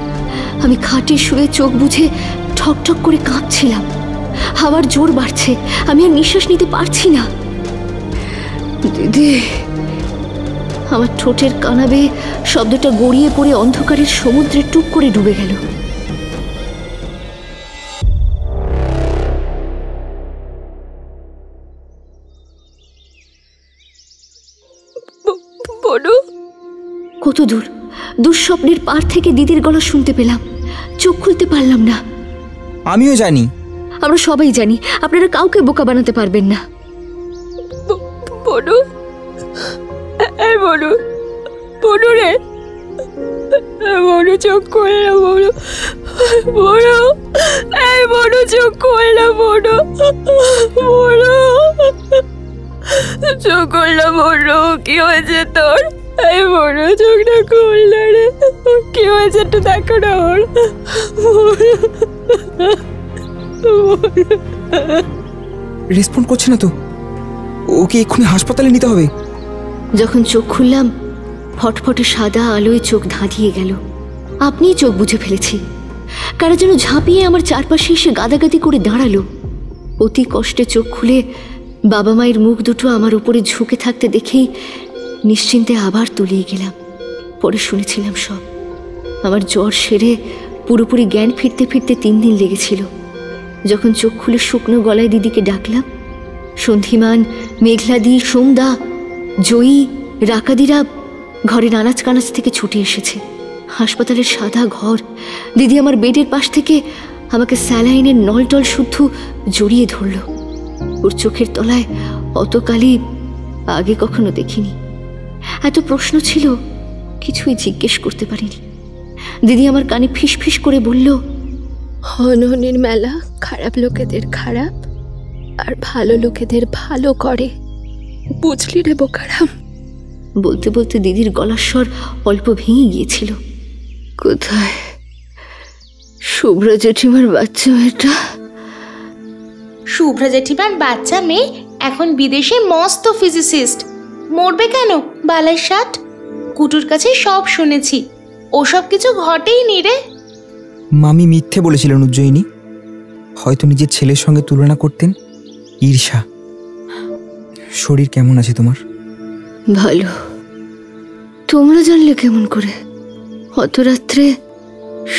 S1: আমি খাটে শুয়ে চোখ বুঝে ঠক ঠক করে কাঁপছিলাম। হাওয়ার জোর বাড়ছে, আমি আর নিঃশ্বাস নিতে পারছি না। দিদি! আমার ঠোঁটের কানাবে শব্দটা গড়িয়ে পড়ে অন্ধকারের সমুদ্রে টুপ করে ডুবে গেল। কত দূর, দুঃস্বপ্নের পার থেকে দিদির গলা শুনতে পেলাম। চোখ খুলতে পারলাম না।
S9: আমিও জানি,
S1: আমরা সবাই জানি, আপনারা কাউকে বোকা বানাতে পারবেন না। বনু, এই বনু, বনু রে, বনু চোখ খুলে না, বনু, বনু, এই বনু চোখ খুলে না, বনু, বনু চোখ খুলনা, বনু, কি হয়েছে তোর? এই বনু চোখটা খুলনা রে, কি হয়েছে একটু দেখো না ওর।
S9: রেসপন্ড করছে না তো, ওকে এক্ষুনি হাসপাতালে নিতে হবে।
S1: যখন চোখ খুললাম, ফটফটে সাদা আলোয় চোখ ধাঁধিয়ে গেল। আপনিই চোখ বুঝে ফেলেছি। কারা যেন ঝাঁপিয়ে আমার চারপাশে এসে গাদাগাদি করে দাঁড়ালো। অতি কষ্টে চোখ খুলে বাবা মায়ের মুখ দুটো আমার উপরে ঝুঁকে থাকতে দেখেই নিশ্চিন্তে আবার তলিয়ে গেলাম। পরে শুনেছিলাম সব। আমার জ্বর সেরে পুরোপুরি জ্ঞান ফিরতে ফিরতে 3 দিন লেগেছিল। যখন চোখ খুলে শুকনো গলায় দিদিকে ডাকলাম, সন্ধিমান, মেঘলাদি, সোমদা, জয়ী, রাকাদিরা ঘরের আনাচ কানাচ থেকে ছুটে এসেছে। হাসপাতালের সাদা ঘর। দিদি আমার বেডের পাশ থেকে আমাকে স্যালাইনের নলটল শুদ্ধ জড়িয়ে ধরল। ওর চোখের তলায় অত কালি আগে কখনো দেখিনি। এত প্রশ্ন ছিল, কিছুই জিজ্ঞেস করতে পারিনি। দিদি আমার কানে ফিস ফিস করে বলল,
S3: হনহনির মেলা খারাপ লোকেদের খারাপ আর ভালো লোকেদের ভালো করে, বুঝলি রে বোকারাম।
S1: বলতে বলতে দিদির গলার স্বর অল্প ভেঙে গিয়েছিল। কোথায় শুভ্রা জেঠিমার বাচ্চা মেয়েটা?
S5: শুভ্রা জেঠিমার বাচ্চা মেয়ে এখন বিদেশে মস্ত ফিজিসিস্ট। মরবে কেন বালাই ষাট? কুটুর কাছে সব শুনেছি, ওসব কিছু ঘটেই নি রে।
S9: মামি মিথ্যে বলেছিলেন উজ্জয়িনী, হয়তো নিজের ছেলের সঙ্গে তুলনা করতেন। ঈর্ষা। শরীর কেমন আছে তোমার?
S1: ভালো। তোমরা জানলে কেমন করে? অত রাত্রে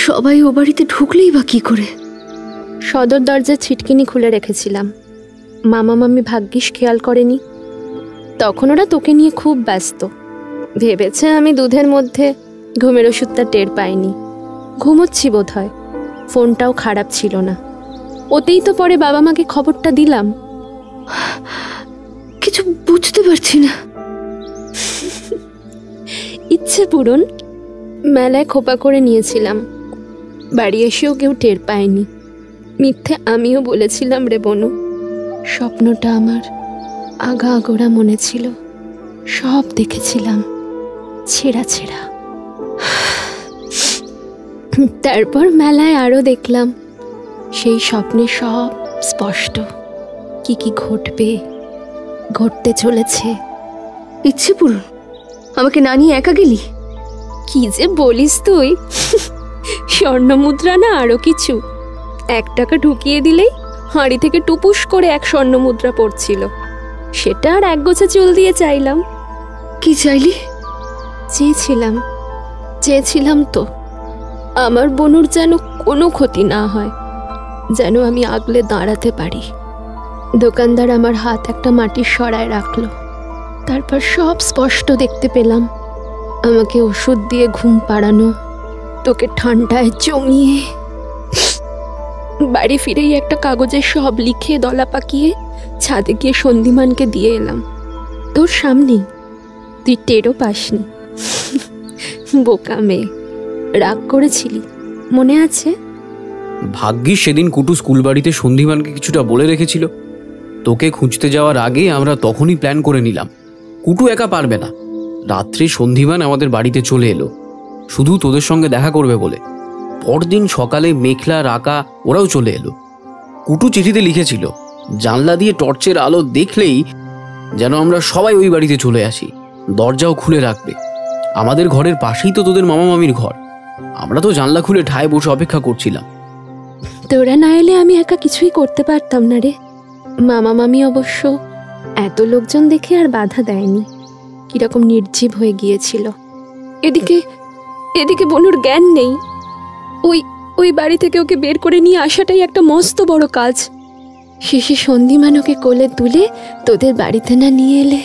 S1: সবাই ও বাড়িতে ঢুকলেই বা কি করে?
S3: সদর দরজার ছিটকিনি খুলে রেখেছিলাম, মামা মামি ভাগ্যিস খেয়াল করেনি। তখন ওরা তোকে নিয়ে খুব ব্যস্ত, ভেবেছে আমি দুধের মধ্যে ঘুমের ওষুধটা টের পাইনি। ঘুমোচ্ছি বোধ হয়, ফোনটাও খারাপ ছিল না। ওতেই তো পরে বাবা মাকে খবরটা দিলাম।
S1: কিছু বুঝতে পারছি না।
S3: ইচ্ছে পূরণ। মেলায় খোপা করে নিয়েছিলাম, বাড়ি এসেও কেউ টের পায়নি। মিথ্যে আমিও বলেছিলাম রে বনু। স্বপ্নটা আমার আগা আগোড়া মনে ছিল, সব দেখেছিলাম ছেঁড়া ছেঁড়া। তারপর মেলায় আরও দেখলাম, সেই স্বপ্নে সব স্পষ্ট, কি কি ঘটবে, ঘটতে চলেছে।
S1: ইচ্ছে পূরণ? আমাকে না নিয়ে একা গেলি?
S3: কি যে বলিস তুই! স্বর্ণ মুদ্রা না আরো কিছু। 1 টাকা ঢুকিয়ে দিলেই হাঁড়ি থেকে টুপুস করে 1 স্বর্ণ মুদ্রা পড়ছিল। সেটা আর 1 গোছা চুল দিয়ে চাইলাম।
S1: কি চাইলি?
S3: চেয়েছিলাম তো আমার বনুর যেন কোনো ক্ষতি না হয়, যেন আমি আগলে দাঁড়াতে পারি। দোকানদার আমার হাত একটা মাটির সরায় রাখলো। তারপর সব স্পষ্ট দেখতে পেলাম। আমাকে ওষুধ দিয়ে ঘুম পাড়ানো, তোকে ঠান্ডায় জমিয়ে, বাড়ি ফিরেই একটা কাগজে সব লিখে দলা পাকিয়ে ছাদে গিয়ে সন্ধিমানকে দিয়ে এলাম। তোর সামনেই, তুই টেরও পাসনি। বোকা মেয়ে, রাগ করেছিলি মনে আছে?
S6: ভাগ্যিস সেদিন কুটু স্কুল বাড়িতে সন্ধিমানকে কিছুটা বলে রেখেছিল। তোকে খুঁজতে যাওয়ার আগে আমরা তখনই প্ল্যান করে নিলাম, কুটু একা পারবে না। রাত্রে সন্ধিমান আমাদের বাড়িতে চলে এলো শুধু তোদের সঙ্গে দেখা করবে বলে। পরদিন সকালে মেঘলা, রাকা ওরাও চলে এলো। কুটু চিঠিতে লিখেছিল, জানলা দিয়ে টর্চের আলো দেখলেই যেন আমরা সবাই ওই বাড়িতে চলে আসি, দরজাও খুলে রাখবে। আমাদের ঘরের পাশেই তো তোদের মামা মামির ঘর। আমরা তো জানলা খুলে ঠায় বসে অপেক্ষা করছিলাম।
S3: তোরা না এলে আমি একা কিছুই করতে পারতাম না রে। মামা মামি অবশ্য এত লোকজন দেখে আর বাধা দেয়নি, কিরকম নির্জীব হয়ে গিয়েছিল। এদিকে বনুর জ্ঞান নেই। ওই বাড়ি থেকে ওকে বের করে নিয়ে আসাটাই একটা মস্ত বড় কাজ। শেষে সন্ধিমান ওকে কোলে তুলে তোদের বাড়িতে না নিয়ে এলে।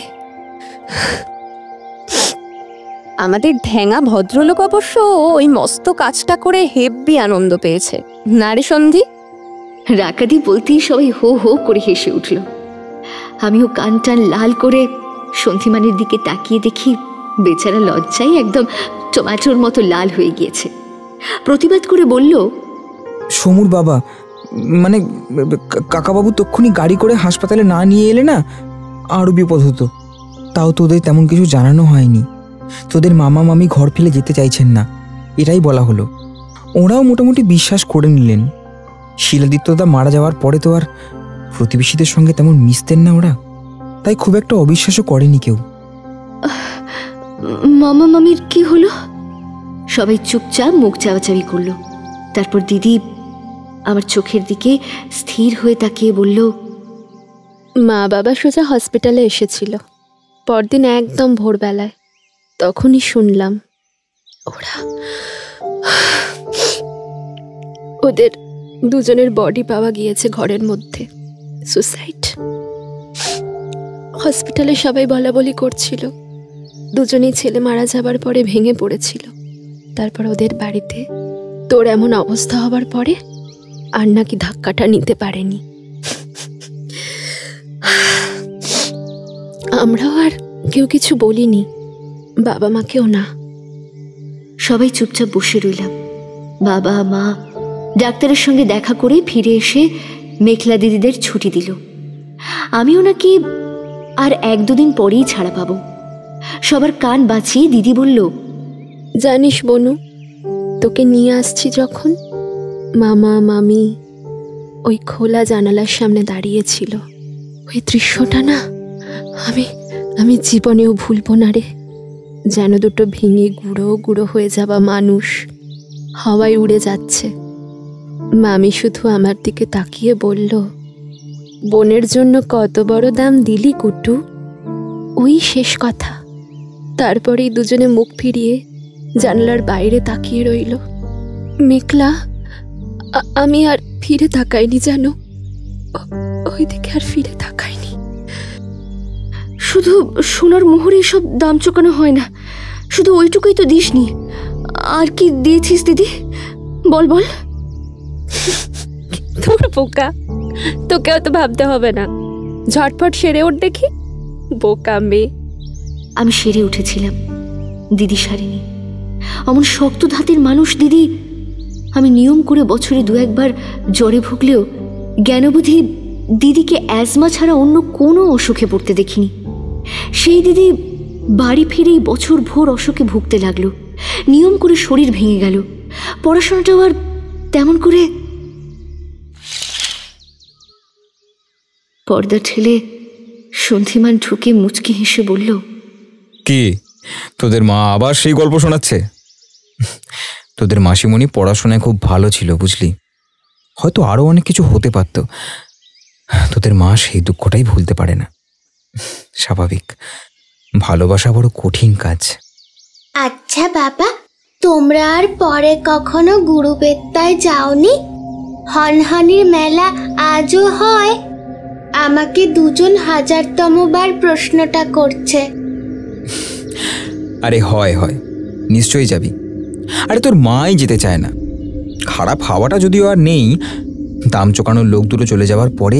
S7: আমাদের ঢ্যাঙা ভদ্রলোক অবশ্য ওই মস্ত কাজটা করে হেব্বি আনন্দ পেয়েছে, না রে সন্ধি?
S1: রাকাদি বলতেই সবাই হো হো করে হেসে উঠল। আমিও কান টান লাল করে সন্ধিমানের দিকে তাকিয়ে দেখি বেচারা লজ্জায় একদম টমেটোর মতো লাল হয়ে গিয়েছে। প্রতিবাদ করে বলল,
S9: সমুর বাবা, মানে কাকাবাবু তক্ষুনি গাড়ি করে হাসপাতালে না নিয়ে এলে না আরও বিপদ হতো। তাও তোদের তেমন কিছু জানানো হয়নি। তোদের মামা মামি ঘর ফেলে যেতে চাইছেন না, এটাই বলা হলো। ওরাও মোটামুটি বিশ্বাস করে নিলেন। শিলাদিত্যদা মারা যাওয়ার পরে তো আর প্রতিবেশীদের সঙ্গে তেমন মিশতেন না ওরা, তাই খুব একটা অবিশ্বাসও করেনি কেউ।
S1: মামা মামির কি হলো? সবাই চুপচাপ মুখ চাওয়াচাবি করলো। তারপর দিদি আমার চোখের দিকে স্থির হয়ে তাকিয়ে বলল,
S3: মা বাবা সোজা হসপিটালে এসেছিল পরদিন একদম ভোরবেলায়। তখনই শুনলাম ওদের দুজনের বডি পাওয়া গিয়েছে ঘরের মধ্যে, সুসাইড। হসপিটালে সবাই বলাবলি করছিল দুজনেই ছেলে মারা যাবার পরে ভেঙে পড়েছিল। তারপর ওদের বাড়িতে তোর এমন অবস্থা হবার পরে আর নাকি ধাক্কাটা নিতে পারেনি। আমরাও আর কেউ কিছু বলিনি, বাবা মাকেও না।
S1: সবাই চুপচাপ বসে রইলাম। বাবা মা ডাক্তারের সঙ্গে দেখা করে ফিরে এসে মেঘলা দিদিদের ছুটি দিল। আমিও নাকি আর 1-2 দিন পরেই ছাড়া পাবো। সবার কান বাঁচিয়ে দিদি বলল,
S3: জানিস বনু, তোকে নিয়ে আসছি যখন মামা মামি ওই খোলা জানালার সামনে দাঁড়িয়েছিল, ওই দৃশ্যটা না আমি জীবনেও ভুলবো না রে। যেন দুটো ভেঙে গুঁড়ো গুঁড়ো হয়ে যাওয়া মানুষ হাওয়ায় উড়ে যাচ্ছে। মামি শুধু আমার দিকে তাকিয়ে বলল, বোনের জন্য কত বড় দাম দিলি কুটু। ওই শেষ কথা। তারপরেই দুজনে মুখ ফিরিয়ে জানলার বাইরে তাকিয়ে রইল। মেঘলা, আমি আর ফিরে তাকাইনি, জানো, ওইদিকে আর ফিরে তাকাইনি।
S1: শুধু সোনার মোহরে সব দাম চোকানো হয় না, শুধু ওইটুকুই তো দিসনি। আর কি দিয়েছিস দিদি, বল বল।
S3: তোর বোকা, তোকে অত ভাবতে হবে না, ঝটপট সেরে ওঠ দেখি, বোকা মেয়ে।
S1: আমি সেরে উঠেছিলাম, দিদি সারেনি। অমন শক্ত ধাতের মানুষ দিদি। আমি নিয়ম করে বছরে 2-1 বার জ্বরে ভুগলেও জ্ঞানবোধি দিদিকে অ্যাজমা ছাড়া অন্য কোনো অসুখে পড়তে দেখিনি। সেই দিদি বাড়ি ফিরেই বছর ভোর অসুখে ভুগতে লাগলো। নিয়ম করে শরীর ভেঙে গেল। পড়াশোনাটাও আর তেমন করে। পর্দা ঠেলে সন্ধিমান ঢুকে মুচকি হেসে বলল,
S9: কি তোদের মা আবার সেই গল্প শোনাচ্ছে? তোদের মাসিমণি পড়াশোনায় খুব ভালো ছিল, বুঝলি? হয়তো আরো অনেক কিছু হতে পারত। তোদের মা সেই দুঃখটাই ভুলতে পারে না। স্বাভাবিক, ভালোবাসা বড় কঠিন কাজ।
S10: আচ্ছা বাবা, তোমরা আর পরে কখনো গুরুবেত্তায় যাওনি? হনহনির মেলা আজও হয়? আমাকে দুজন 1000তম বার প্রশ্নটা করছে।
S9: আরে হয় হয়, নিশ্চয়ই যাবি। আরে তোর মাই যেতে চায় না। খারাপ হাওয়াটা যদিও আর নেই, দাম চোকানোর লোক দুটো চলে যাওয়ার পরে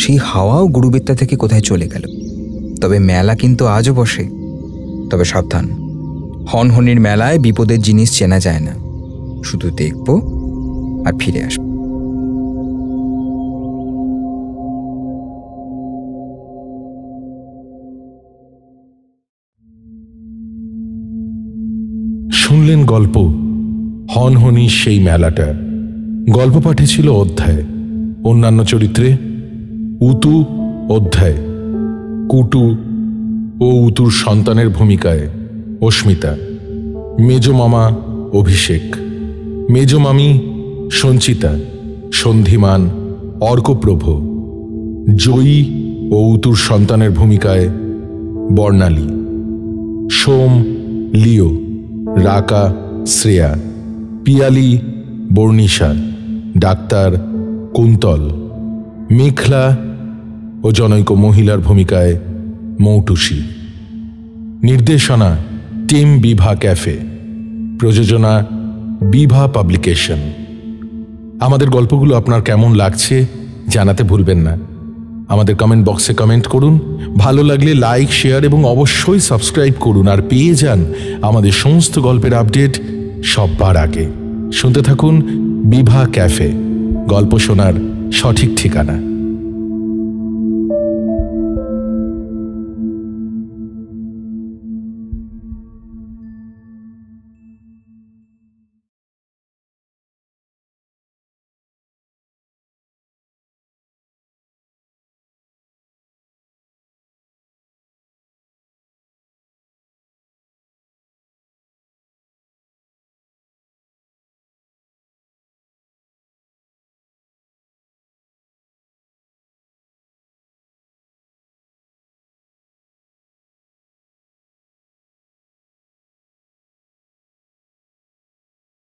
S9: সেই হাওয়াও গুরুবেত্তা থেকে কোথায় চলে গেল। তবে মেলা কিন্তু আজও বসে। তবে সাবধান, হনহনির মেলায় বিপদের জিনিস চেনা যায় না। শুধু দেখবো আর ফিরে আসবো।
S4: শুনলেন গল্প হনহনি সেই মেলাটা। গল্প পাঠে ছিল অধ্যায়। অন্যান্য চরিত্রে উতু অধ্যায়, কুটু ও উতুর সন্তানের ভূমিকায় অস্মিতা, মেজ মামা অভিষেক, মেজ মামি সঞ্চিতা, সন্ধিমান অর্কপ্রভ, জয়ী ও উতুর সন্তানের ভূমিকায় বর্ণালী, সোম লিও, রাকা শ্রেয়া, পিয়ালি বর্ণিশা, ডাক্তার কুন্তল, মেঘলা ও জনৈক মহিলার ভূমিকায় মৌটুসী। নির্দেশনা টিম বিভা ক্যাফে, প্রযোজনা বিভা পাবলিকেশন। আমাদের গল্পগুলো আপনার কেমন লাগছে জানাতে ভুলবেন না। আমাদের কমেন্ট বক্সে কমেন্ট করুন। ভালো লাগলে লাইক, শেয়ার এবং অবশ্যই সাবস্ক্রাইব করুন। আর পেয়ে যান আমাদের সমস্ত গল্পের আপডেট সববার আগে। শুনতে থাকুন বিভা ক্যাফে, গল্প শোনার সঠিক ঠিকানা।